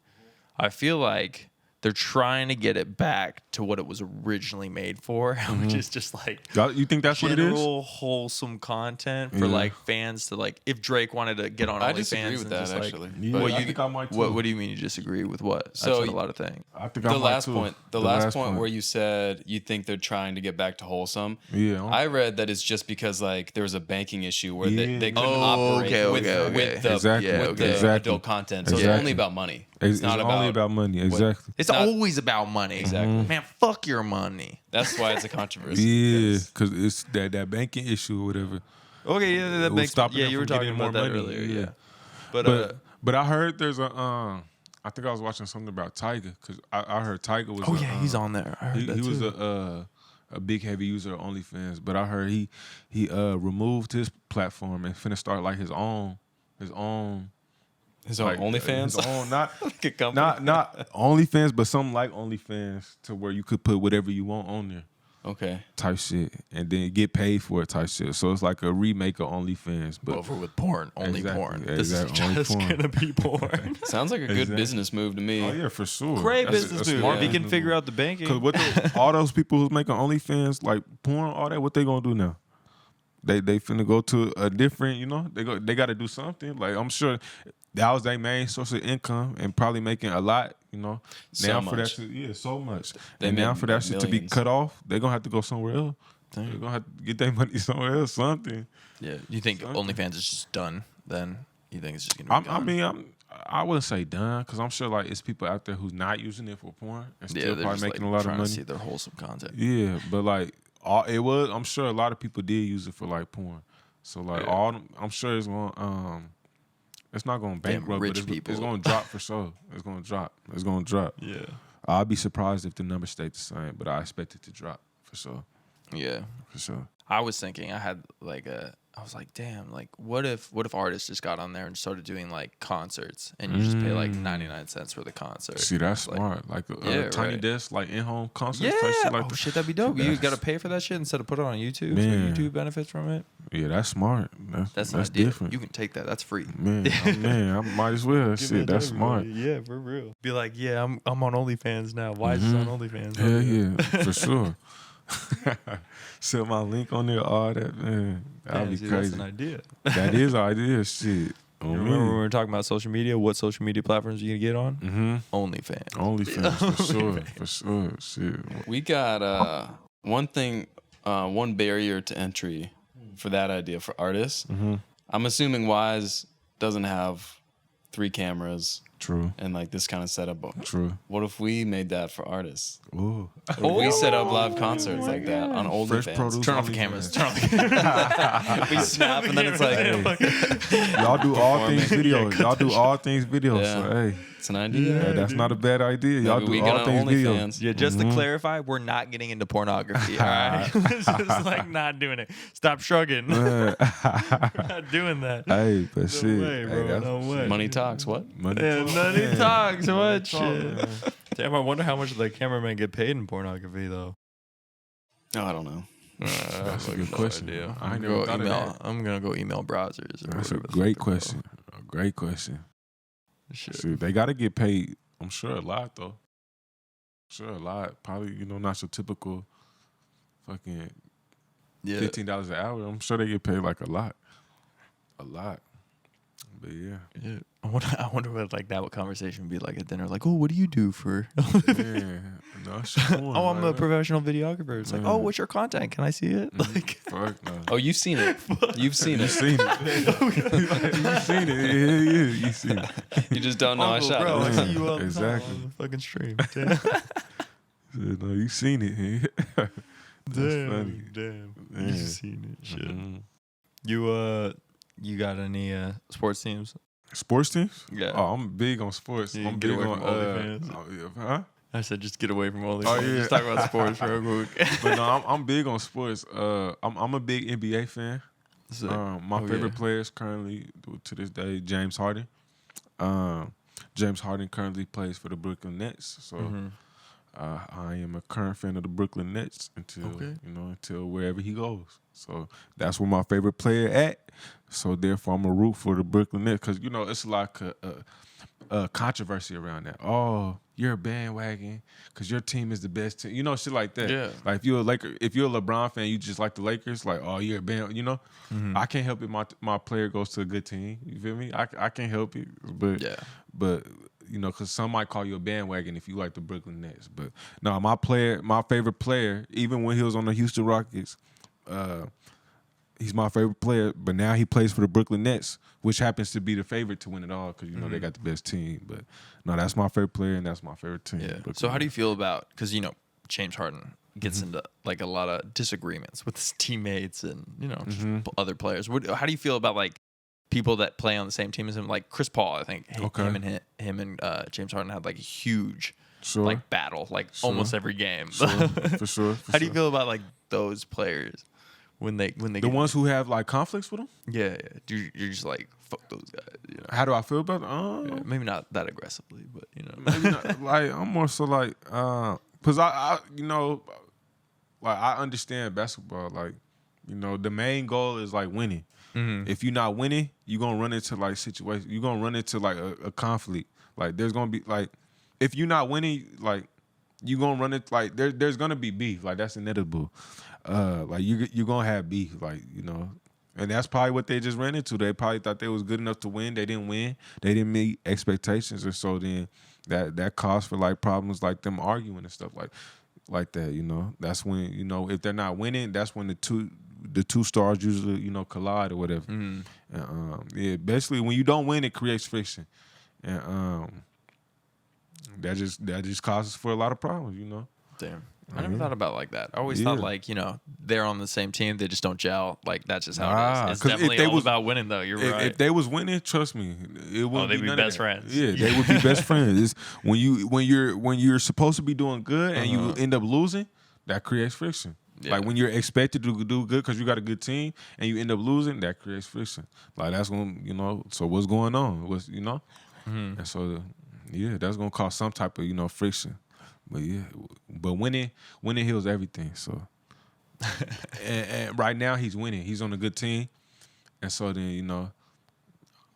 I feel like they're trying to get it back to what it was originally made for, which is just like Y'all- you think that's what it is? general wholesome content for Yeah. like fans to like. If Drake wanted to get on I OnlyFans, disagree with and that just, like, actually. Yeah, But I think I might too. What do you mean you disagree with what? So I've said a lot of things. I think I the might last too. point, the last point where you said you think they're trying to get back to wholesome. Yeah. I read that it's just because like there was a banking issue where Yeah. they couldn't Oh, operate okay, with, okay, okay. with the, Exactly. Yeah, with okay. the Exactly. adult content. So it's Exactly. only about money. It's not only about money. Exactly. It's not- always about money. Exactly. Man, fuck your money. That's why it's a controversy. Yeah, because it's that banking issue or whatever. Okay, yeah, that It was makes stopping yeah. them You were from talking getting about more that money, earlier, yeah. But But I heard there's a I think I was watching something about Tyga because I heard Tyga was. oh a, yeah, he's on there. I heard He, that he was too. a big heavy user of OnlyFans, but I heard he removed his platform and finna start like his own His own like, OnlyFans. his own, not Like a company. not OnlyFans, but something like OnlyFans to where you could put whatever you want on there. Okay. Type shit, and then get paid for it type shit. So it's like a remake of OnlyFans, but over with porn, only Exactly, porn. yeah, This is exactly, only just porn. gonna be porn. Sounds like a good Exactly. business move to me. oh yeah, for sure. Great That's business a move. smart If you can business figure move. out the banking. Cause what all those people who's making OnlyFans like porn, all that, what they gonna do now? They finna go to a different, they got to do something. Like I'm sure, that was their main source of income and probably making a lot, you know. So Now for that much. shit, so much. They And now made for that like shit to be millions. cut off, they're gonna have to go somewhere else. They're gonna have to get their money somewhere else, something. Yeah. You think Something. OnlyFans is just done? Then you think it's just gonna be I gone? mean, I wouldn't say done because I'm sure like it's people out there who's not using it for porn and yeah, still they're probably just making like a lot of trying to money. see their wholesome content. Yeah, but like I'm sure a lot of people did use it for like porn. So like Yeah. I'm sure it's going it's not going to bankrupt, rich but people. it's going to drop for sure. It's going to drop. It's going to drop. Yeah. I'll be surprised if the number stayed the same, but I expect it to drop for sure. Yeah. For sure. I was thinking I was like, damn, like what if artists just got on there and started doing like concerts and you just pay like 99 cents for the concert. See, that's Like, smart. Like a yeah, tiny right. desk, like in-home concerts. Yeah. Type shit like Oh that. shit, that'd be dope. You That's- got to pay for that shit instead of put it on YouTube. Man. So YouTube benefits from it. Yeah, that's smart. That's that's an idea. different. You can take that. That's free. Man, I might as well. Shit, that's smart. Yeah, for real. Be like, yeah, I'm on OnlyFans now. Why is this on OnlyFans? Hell yeah, for sure. Sell my link on there, all that, man. That'd be That's crazy. an idea. That is an idea, shit. You remember when we were talking about social media? What social media platforms are you gonna get on? Mm-hmm. OnlyFans. OnlyFans, for sure. For sure. Shit. We got one thing, one barrier to entry for that idea for artists. Mm-hmm. I'm assuming Wyse doesn't have 3 cameras True. and like this kind of setup. True. What if we made that for artists? Ooh. What if we set up live concerts like that on Fresh OnlyFans? produce. Turn off the OnlyFans. cameras. Turn off the cameras. We snap and then it's like, Y'all do all things videos. Y'all do all things videos. Yeah. So, hey, it's an idea. hey, that's not a bad idea. Y'all Maybe we do get all on things videos. OnlyFans. Yeah, just to clarify, we're not getting into pornography. All right, it's just like not doing it. Stop shrugging. we're not doing that. Hey, but shit. way, bro. Hey, that's No way. Money talks. What? money. Yeah, money talks. What talk, shit? man. Damn, I wonder how much the cameraman get paid in pornography though. Oh, I don't know. That's a good question. I ain't I'm never thought of that. I'm gonna go email browsers. Or That's a whatever the great fuck they're question. A great question. called. Shit. Shoot, they got to get paid. I'm sure a lot though. Sure, a lot. Probably not your typical fucking Yeah. $15 an hour. I'm sure they get paid like a lot. But yeah, Yeah. I wonder what like that conversation would be like at dinner. Like, oh, what do you do for? man. No, it's fun, Oh, I'm a man. professional videographer. It's like, oh, what's your content? Can I see it? Like, Fuck no. Oh, you've seen it. You've seen You it. seen it? You seen it? Yeah, you seen it. You just don't know I Uncle, shot bro, I it. see you all the time Exactly. on the fucking stream. No, you seen it. That's funny. Damn. Man. You seen it. Shit. Mhm. You got any sports teams? Sports teams? Yeah. Oh, I'm big on sports. You I'm get big away on from OnlyFans? huh? I said just get away from all these. Oh, yeah. Just talk about sports real quick. But no, I'm big on sports. I'm a big NBA fan. Sick. My Oh, favorite yeah. players currently to this day, James Harden. James Harden currently plays for the Brooklyn Nets. So Mhm. I am a current fan of the Brooklyn Nets until wherever he goes. So that's where my favorite player at. So therefore, I'm a root for the Brooklyn Nets because it's like a controversy around that. Oh, you're a bandwagon because your team is the best team. Shit like that. Yeah. Like if you're a LeBron fan, you just like the Lakers. Like, oh, you're a band. I can't help it. My player goes to a good team. You feel me? I can't help it. But Yeah. But because some might call you a bandwagon if you like the Brooklyn Nets. But no, my favorite player, even when he was on the Houston Rockets, he's my favorite player. But now he plays for the Brooklyn Nets, which happens to be the favorite to win it all because they got the best team. But no, that's my favorite player and that's my favorite team. Yeah. Brooklyn So how do you Nets. feel about because James Harden gets into like a lot of disagreements with his teammates and just other players. How do you feel about like people that play on the same team as him? Like Chris Paul, I think Okay. him and James Harden had like a huge Sure. like battle like almost every game. Sure. For sure. How do you feel about like those players when they The get, ones who have like conflicts with them? yeah, you're just like fuck those guys, How do I feel about them? Yeah, maybe not that aggressively, but Maybe not, like I'm more so like because I like I understand basketball, like the main goal is like winning. If you're not winning, you're gonna run into like situations, you're gonna run into like a conflict. Like there's gonna be like if you're not winning, like you're gonna run into like there's gonna be beef, like that's inevitable. Like you're gonna have beef, like And that's probably what they just ran into. They probably thought they was good enough to win. They didn't win. They didn't meet expectations, and so then that caused for like problems like them arguing and stuff like that. You know, that's when, you know, if they're not winning, that's when the two stars usually, you know, collide or whatever. And, yeah, basically when you don't win, it creates friction, and that just causes for a lot of problems. You know. Damn. I never thought about it like that. I always thought, like, you know, they're on the same team, they just don't gel. Like, that's just how it is. It's definitely all about winning, though. You're right. If they was winning, trust me, it wouldn't they'd be be best friends. Yeah, they would be best friends. It's when you're supposed to be doing good and you end up losing, that creates friction. Yeah. Like when you're expected to do good because you got a good team and you end up losing, that creates friction. Like that's when, you know, so what's going on? What's, you know? And so yeah, that's gonna cause some type of, you know, friction. But yeah, but winning heals everything. So, and right now he's winning. He's on a good team, and so then, you know,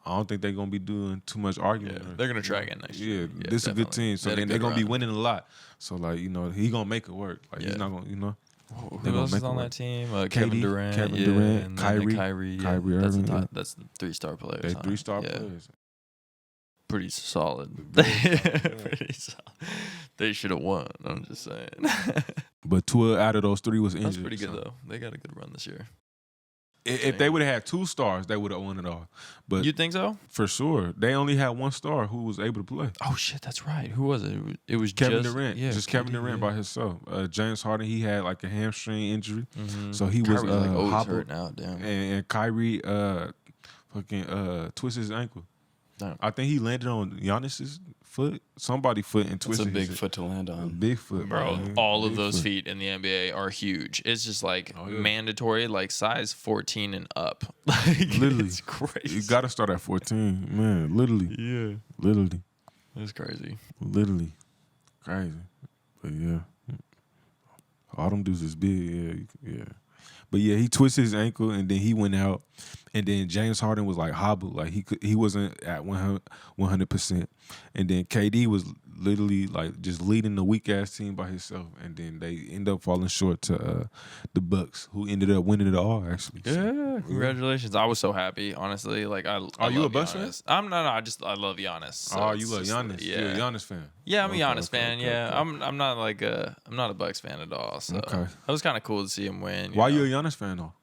I don't think they're gonna be doing too much arguing. Yeah, they're gonna try again next year. Yeah, this is a good team. So then they're gonna be winning a lot. So like, you know, he gonna make it work. Like he's not gonna, you know. Who else is on that team? Kevin Durant, and Kyrie Irving. That's the 3-star players. They're 3-star players. Pretty solid. Pretty solid. They should have won. I'm just saying. But 2 out of those 3 was injured. That's pretty good though. They got a good run this year. If they would have had 2 stars, they would have won it all. But you think so? For sure. They only had 1 star who was able to play. Oh shit, that's right. Who was it? It was Kevin Durant. Yeah, just Kevin Durant by himself. James Harden, he had like a hamstring injury, so he was Kyrie's like always hobbled. hurt now. Damn. And Kyrie twisted his ankle. Damn. I think he landed on Giannis's foot, somebody's foot, and twisted. It's a big foot to land on. Big foot, Bro, man. all of Big those foot. feet in the NBA are huge. It's just like mandatory, like size 14 and up. Like, Literally, it's crazy. You got to start at 14, man. Literally, Yeah, literally, it's crazy. literally, crazy. But yeah, all them dudes is big. Yeah. But yeah, he twisted his ankle and then he went out, and then James Harden was like hobbled, like he wasn't at 100%, and then KD was literally like just leading the weak ass team by himself, and then they end up falling short to the Bucks, who ended up winning it all actually. Yeah, congratulations! I was so happy, honestly. Like I Are you love a Bucks fan? Giannis. I'm no, I love Giannis. So Oh, it's you love just, Giannis? Yeah, You're a Giannis fan. Yeah, I'm a Okay, Giannis okay, fan. okay, Yeah, okay. I'm not like I'm not a Bucks fan at all. So Okay. it was kind of cool to see him win. Why know? you a Giannis fan though?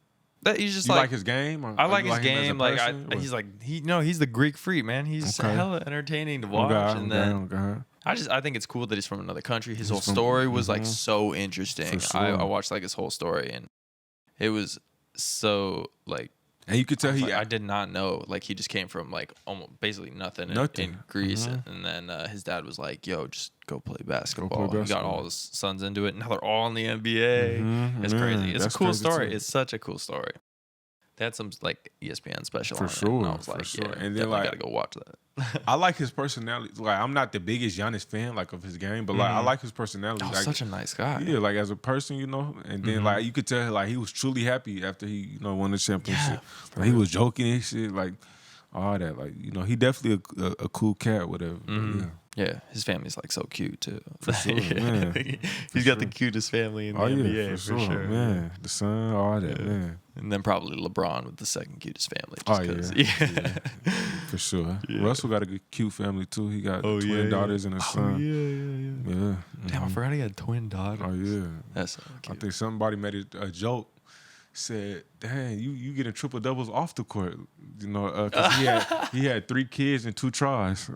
That he's just You like like his game? Or I like you his him as a game. Like person? Or- he's like he's the Greek freak, man. He's Okay. hella entertaining to watch. Okay, and then okay. I think it's cool that he's from another country. His He's whole from- story was like so interesting. For sure. I watched like his whole story, and it was so like And you could tell I did not know. Like he just came from like almost basically nothing, Nothing. in Greece, Mhm. and then his dad was like, "Yo, just go play basketball." play He got basketball. all his sons into it. Now they're all in the NBA. Mhm, It's yeah, crazy. It's a that's cool crazy, story. too. It's such a cool story. They had some like ESPN special For on it, sure, and I was for like, sure. yeah, And then, definitely like- gotta go watch that. I like his personality. Like I'm not the biggest Giannis fan, like of his game, but like I like his personality. Oh, like, such a nice guy. yeah, like as a person, you know. And then like you could tell, like he was truly happy after he, won the championship. for Like, he was joking and shit, like all that. Like he definitely a cool cat, whatever. But, yeah. Yeah, his family's like so cute too. For sure, man. He's got the cutest family in the Oh yeah, NBA for sure, man. The son, all that, man. And then probably LeBron with the second cutest family. Oh Just yeah, 'cause- yeah, for sure. Russell got a good, cute family too. He got twin daughters and a son. Yeah. Damn, I forgot he had twin daughters. Oh yeah. That's so I cute. think somebody made a joke. Said, "Dang, you getting triple doubles off the court, 'cause he had 3 kids and 2 tries."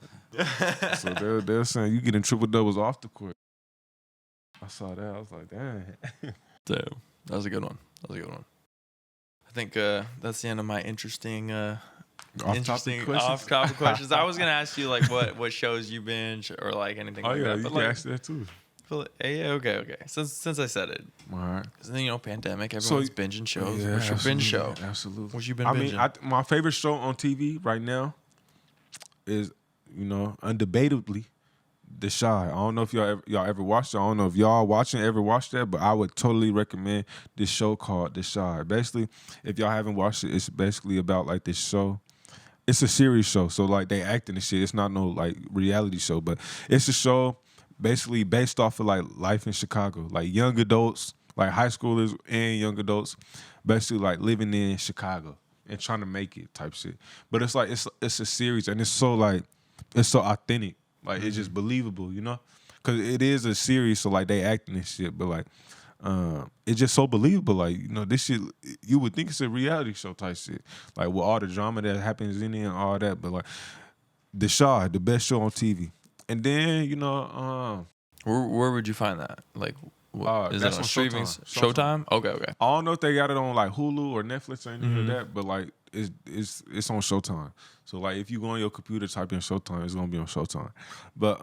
So they're saying you getting triple doubles off the court. I saw that. I was like, "Dang." Damn, that was a good one. I think that's the end of my interesting Off-topic questions? off-topic questions. I was gonna ask you like what shows you binge or like anything Oh like yeah, that. you But can like, ask that too. yeah, okay. Since I said it, All right. 'cause then pandemic, everyone's binging shows. What's your binge show? Absolutely. What you been I binging? mean, my favorite show on TV right now is, undebatably, The Shy. I don't know if y'all ever watched it. I don't know if y'all watching ever watched that, but I would totally recommend this show called The Shy. Basically, if y'all haven't watched it, it's basically about like this show. It's a series show, so like they acting and shit. It's not no like reality show, but it's a show basically based off of like life in Chicago, like young adults, like high schoolers and young adults, basically like living in Chicago. and trying to make it type shit. But it's like it's a series and it's so authentic, like it's just believable, you know, because it is a series, so like they acting and shit, but like it's just so believable, like, you know, this shit you would think it's a reality show type shit, like with all the drama that happens in it and all that, but like the Shaw, the best show on TV, and then you know Where would you find that? Like, is it that's on on streaming? Showtime. Showtime? Okay. I don't know if they got it on like Hulu or Netflix or anything like that, but like it's on Showtime. So like if you go on your computer, type in Showtime, it's gonna be on Showtime. But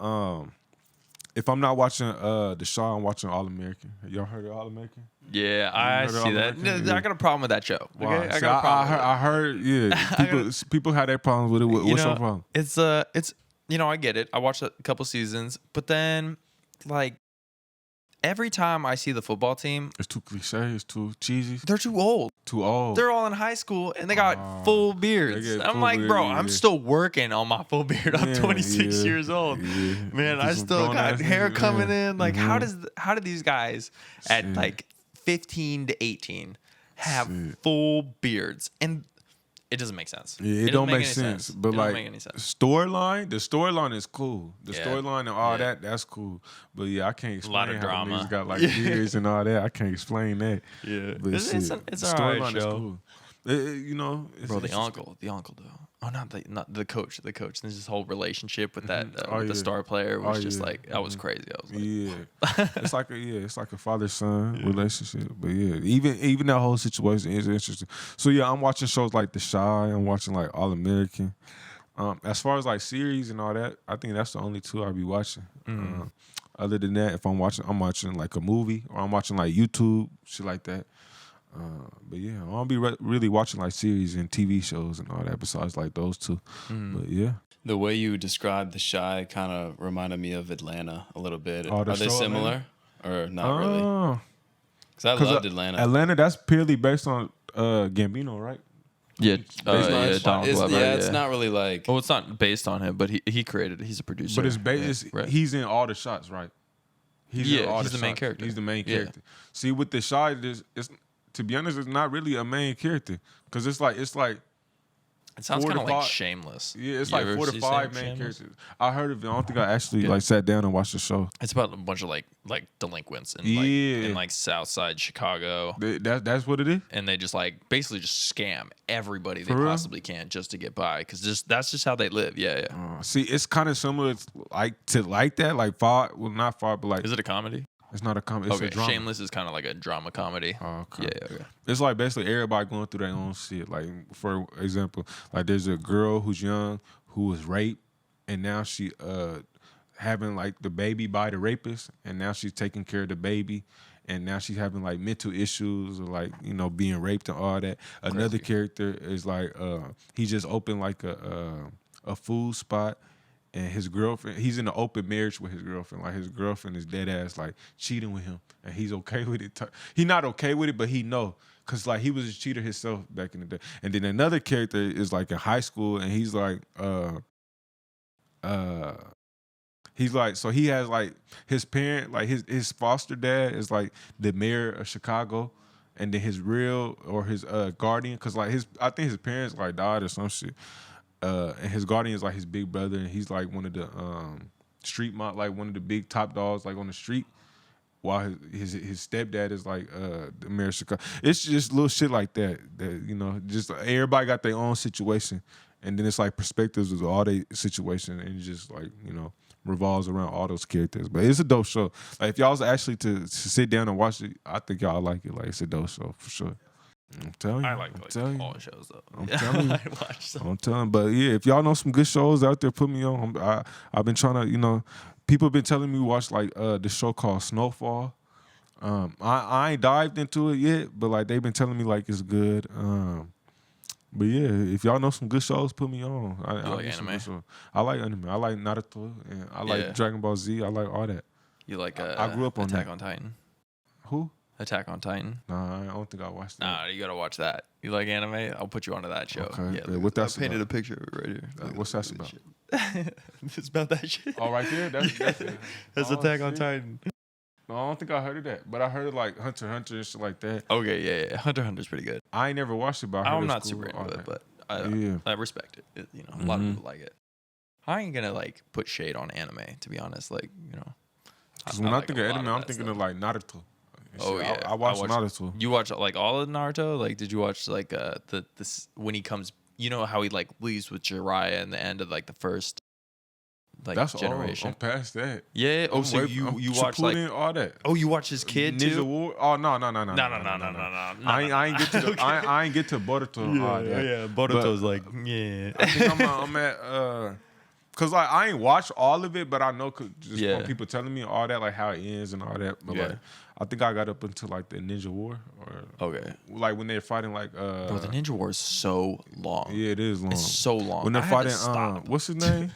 if I'm not watching the Shaw, I'm watching All American. Y'all heard of All American? Yeah, I heard of see All that. American? No, I got a problem with that show. Okay, Wow. I See, got a problem. with it. I heard, yeah. People have their problems with it. What's your problem? It's you know, I get it. I watched a couple seasons, but then like every time I see the football team, It's too cliche. It's too cheesy. they're too old. Too old. They're all in high school and they got full beards. they get I'm full like, beard, bro, yeah. I'm still working on my full beard. I'm Yeah, 26 yeah, years old. yeah. Man, I Just some still got grown-ass hair niggas, coming yeah. in. Like, how do these guys at Shit. like 15 to 18 have Shit. full beards? And it doesn't make sense. Yeah, it don't make any sense. But it like don't make any sense. the storyline is cool. The Yeah. storyline and all Yeah. that's cool. But yeah, I can't explain lot of how drama. niggas got like Yeah. beards and all that. I can't explain that. Yeah. But It's shit, it's the an alright storyline is show. cool. You know, Bro, the it's uncle though. Oh, not the coach. The coach. There's this whole relationship with that Oh, with the yeah. star player was Oh, just yeah. like that was crazy. I was like, Yeah, it's like a father son relationship. But yeah, even that whole situation is interesting. So yeah, I'm watching shows like The Shy. I'm watching like All American. As far as like series and all that, I think that's the only two I'll be watching. Other than that, if I'm watching like a movie or I'm watching like YouTube shit like that. But yeah, I won't be really watching like series and TV shows and all that besides like those two. But yeah. The way you described The Shy kind of reminded me of Atlanta a little bit. Oh, the Are they show similar or not really? Oh. Because I loved Atlanta. Atlanta, that's purely based on Gambino, right? yeah, on Donald It's, Glover. yeah, it's not really like. Well, it's not based on him, but he created it. He's a producer. But it's based. right. He's in all the shots, right? He's in Yeah, all he's the main shots. character. He's the main Yeah. character. See, with The Shy, it's to be honest, it's not really a main character because it's like It sounds 4 to kind of like 5 Shameless. yeah, it's You like ever 4 to see 5 main Shameless? characters. I heard of it. I don't think I actually Yeah. like sat down and watched the show. It's about a bunch of like delinquents in Yeah. in like South Side Chicago, That's what it is. and they just like basically just scam everybody they For real? possibly can just to get by, because that's just how they live. Yeah. See, it's kind of similar to that, like far. Well, not far, but like Is it a comedy? it's not a comedy. It's Okay, a drama. Shameless is kind of like a drama comedy. Oh, okay. Yeah. Okay. It's like basically everybody going through their own shit. Like, for example, like there's a girl who's young who was raped, and now she having like the baby by the rapist, and now she's taking care of the baby, and now she's having like mental issues or like, you know, being raped and all that. Another character is like he just opened like a food spot. And his girlfriend, he's in an open marriage with his girlfriend. Like his girlfriend is dead ass like cheating with him, and he's okay with it. He not okay with it, but he know, cause like he was a cheater himself back in the day. And then another character is like in high school, and he's like so he has like his parent, like his foster dad is like the mayor of Chicago, and then his real or his guardian, cause like I think his parents like died or some shit. And his guardian is like his big brother, and he's like one of the street like one of the big top dogs like on the street, while his stepdad is like the mayor of Chicago. It's just little shit like that, you know, just everybody got their own situation, and then it's like perspectives of all their situation, and it just like, you know, revolves around all those characters. But it's a dope show. Like if y'all was actually to sit down and watch it, I think y'all like it. Like it's a dope show for sure. I'm telling you. I like all shows though. I'm telling you. I watch some. I'm telling, but yeah, if y'all know some good shows out there, put me on. I've been trying to, you know, people have been telling me to watch like the show called Snowfall. I ain't dived into it yet, but like they've been telling me like it's good. But yeah, if y'all know some good shows, put me on. I like get some anime? good shows. I like anime. I like Naruto, and I like Yeah. Dragon Ball Z. I like all that. You like I grew up on Attack that. on Titan? Who? Attack on Titan? Nah, I don't think I watched that. Nah, you gotta watch that. You like anime? I'll put you onto that show. Okay, Yeah, good. What that's I painted about? a picture of it right here. What's that about? It's about that shit. Oh, right there. That's it. That's Oh, Attack on shit. Titan. No, I don't think I heard of that, but I heard of like Hunter x Hunter and shit like that. Okay, yeah. Hunter x Hunter's pretty good. I ain't never watched it, but I heard I'm it's not cool. super into All it, right. but Yeah. I respect it. You know, a lot of people like it. I ain't gonna like put shade on anime, to be honest. Like, you know, Because when I like think a of lot anime, of I'm that thinking stuff. of like Naruto. And Oh shit. yeah, I watched Naruto. You watch like all of Naruto? Like, did you watch like this when he comes? You know how he like leaves with Jiraiya in the end of like the first like That's generation. all. I'm past that. Yeah. Oh, I'm so way- you I'm watch like Shippuden, all that. oh you watch his kid Ninja too? War. Oh no. No. I ain't get to the, I ain't get to Boruto. all that. Boruto's like yeah. I think I'm at cause like I ain't watched all of it, but I know just Yeah. from people telling me all that, like how it ends and all that. But Yeah. like I think I got up into like the Ninja War or Okay. like when they're fighting like Bro, the Ninja War is so long. yeah, it is long. It's so long. When they're I had to fighting stop. what's his name?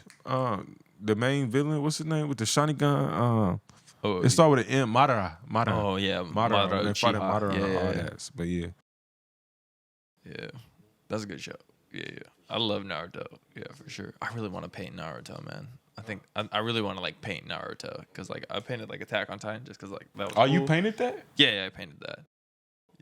The main villain, what's his name with the shiny gun? Oh, It started with an M, Madara. oh yeah, Madara. When they're fighting Uchiha. Madara and all yeah. that. But yeah. Yeah, that's a good show. Yeah. I love Naruto. Yeah, for sure. I really want to paint Naruto, man. I think I really want to like paint Naruto because like I painted like Attack on Titan just because like that was. Oh, you cool. painted that? Yeah, I painted that.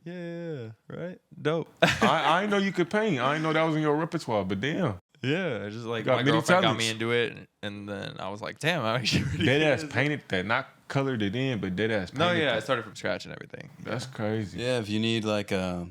Yeah, right. Dope. I didn't know you could paint. I didn't know that was in your repertoire, but damn. Yeah, I just like got my many girlfriend got talents. me into it, and then I was like, damn, I actually really Dead good ass at this. painted that, not colored it in, but dead ass painted No, yeah, I that. started from scratch and everything. That's crazy. Yeah, if you need like a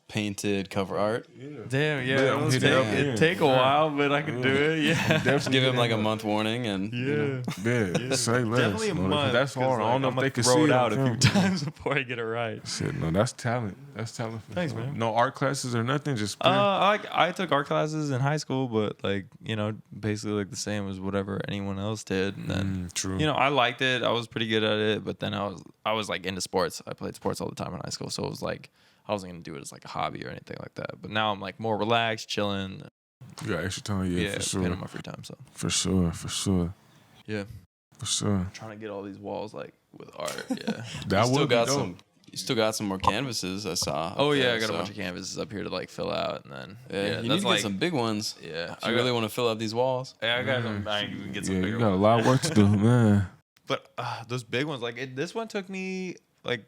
painted cover art, Damn, yeah, Yeah, I'm hitting it up, yeah. it'd take a while, but I can do it. Yeah. Definitely give him hit like a up. month warning, and you know. Yeah, say less. Definitely a no, month. That's 'cause, hard. I don't know I'm if they gonna can throw see it out a on few camera. times before I get it right. Shit, no, that's talent. That's talent. For Thanks, sure. man. No art classes or nothing. Just pen. I took art classes in high school, but like you know, basically like the same as whatever anyone else did. And then True. you know, I liked it. I was pretty good at it, but then I was like into sports. I played sports all the time in high school, so it was like I wasn't gonna do it as like a hobby or anything like that. But now I'm like more relaxed, chilling. You got extra time. Yeah, for paint sure. on my free time. So For sure. For sure. yeah, For sure. trying to get all these walls like with art. Yeah. That You still would be got dope. some. You still got some more canvases. I saw. up Oh yeah, there, I got so. a bunch of canvases up here to like fill out, and then Yeah, you need that's to like get some big ones. yeah. If you really want to fill out these walls. I got some. I can get some Yeah, bigger you got a ones. lot of work to do, man. But those big ones, like this one took me like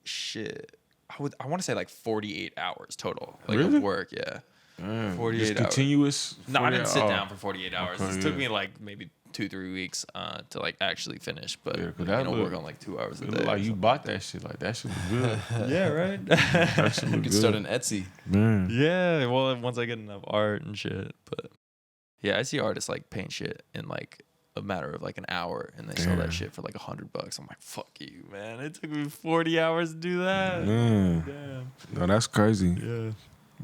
shit. I want to say like 48 hours total, like Really? of work. Yeah. Man, 48 just hours. continuous. No, I didn't sit 48 down for 48 hours. Okay, It took yeah. me like maybe 2-3 weeks to like actually finish, but Yeah, 'cause you that know, look- work on like 2 hours a It day. look or like you something. bought that shit. Like that shit was good. Yeah, right. That shit You was could good. start an Etsy. Man. Yeah, well, once I get enough art and shit, but yeah, I see artists like paint shit in like a matter of like an hour, and they sell Damn. that shit for like $100. I'm like, fuck you, man! It took me 40 hours to do that. Man. Damn. No, that's crazy. Yeah.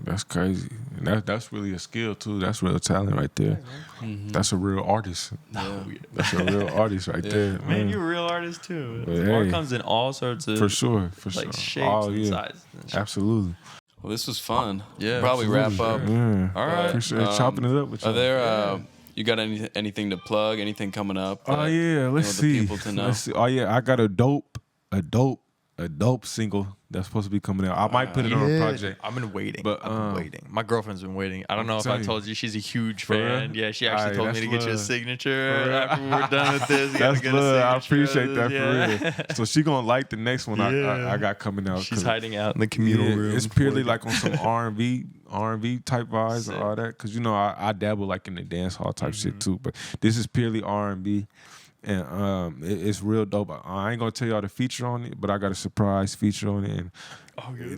That's crazy. And that's really a skill too. That's real talent right there. Mm-hmm. That's a real artist. Yeah. That's a real artist right Yeah. there. Man, Man. you're a real artist too. But Art hey, comes in all sorts of For sure. For like sure. shapes Oh, and yeah. sizes. And shit. Absolutely. Well, this was fun. Yeah, Probably wrap Absolutely. up. Yeah. All right. Appreciate Um, chopping it up with you. Are there? You got anything to plug? Anything coming up? Oh that yeah, you let's want see. the people to know? Let's see. Oh yeah, I got a dope single that's supposed to be coming out. I might put it on a project. I've been waiting. But, I've been waiting. My girlfriend's been waiting. I don't know if I telling you. told you she's a huge For real? fan. Yeah, she actually Aight, told me that's to get you a love. signature For real? after we're done with this. You gotta That's get a love. I signature appreciate of that this. for Yeah. real. So she gonna like the next one Yeah. I got coming out. She's 'cause- hiding out in the communal yeah, room. it's purely like on some R&B type vibes Sick. and all that. Cause you know I dabble like in the dance hall type Mm-hmm. shit too. But this is purely R&B, and it's real dope. I ain't gonna tell y'all the feature on it, but I got a surprise feature on it, and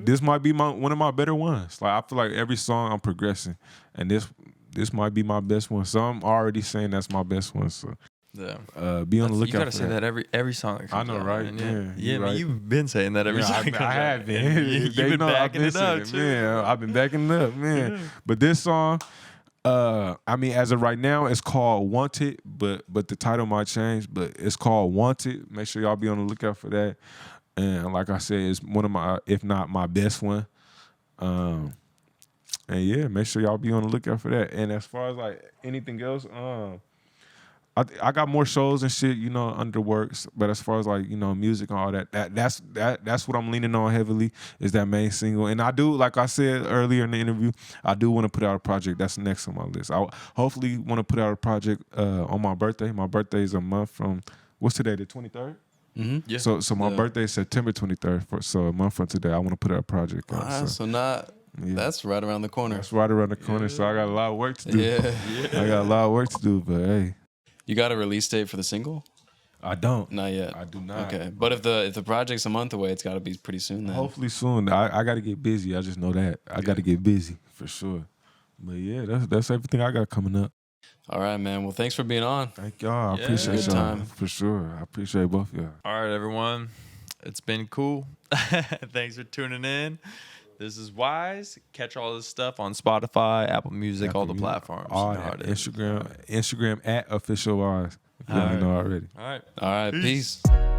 this might be one of my better ones. Like I feel like every song I'm progressing, and this might be my best one. So I'm already saying that's my best one. So Yeah. be on the You lookout gotta for say that every song. That I comes know, out, right? man. Yeah, you man, right. you've been saying that every Yeah, song. I comes have out. been. And You've They been know I've backing been it up saying too. Man, I've been backing it up, man. But this song, I mean, as of right now, it's called "Wanted," but the title might change. But it's called "Wanted." Make sure y'all be on the lookout for that. And like I said, it's one of my, if not my best one. And yeah, make sure y'all be on the lookout for that. And as far as like anything else, I got more shows and shit, you know, under works. But as far as like, you know, music and all that's what I'm leaning on heavily is that main single. And I do, like I said earlier in the interview, I do want to put out a project that's next on my list. I hopefully want to put out a project on my birthday. My birthday is a month from what's today? The 23rd. Mm-hmm. Yeah. So my Yeah. birthday is September 23rd. So a month from today, I want to put out a project out. Ah, so not. Yeah. That's right around the corner. That's right around the corner. So I got a lot of work to do. Yeah. I got a lot of work to do, but hey, You got a release date for the single? I don't. Not yet. I do not. Okay, but if the project's a month away, it's got to be pretty soon then. Hopefully soon. I got to get busy. I just know that. I got to get busy for sure. But yeah, that's everything I got coming up. All right, man. Well, thanks for being on. Thank y'all. I Yeah. appreciate Good y'all. time. For sure. I appreciate both of y'all. All right, everyone. It's been cool. Thanks for tuning in. This is Wyse. Catch all this stuff on Spotify, Apple Music, all the platforms. All You know how that. it is. Instagram at official Wyse. If you already know already. All right. All right, Peace. peace.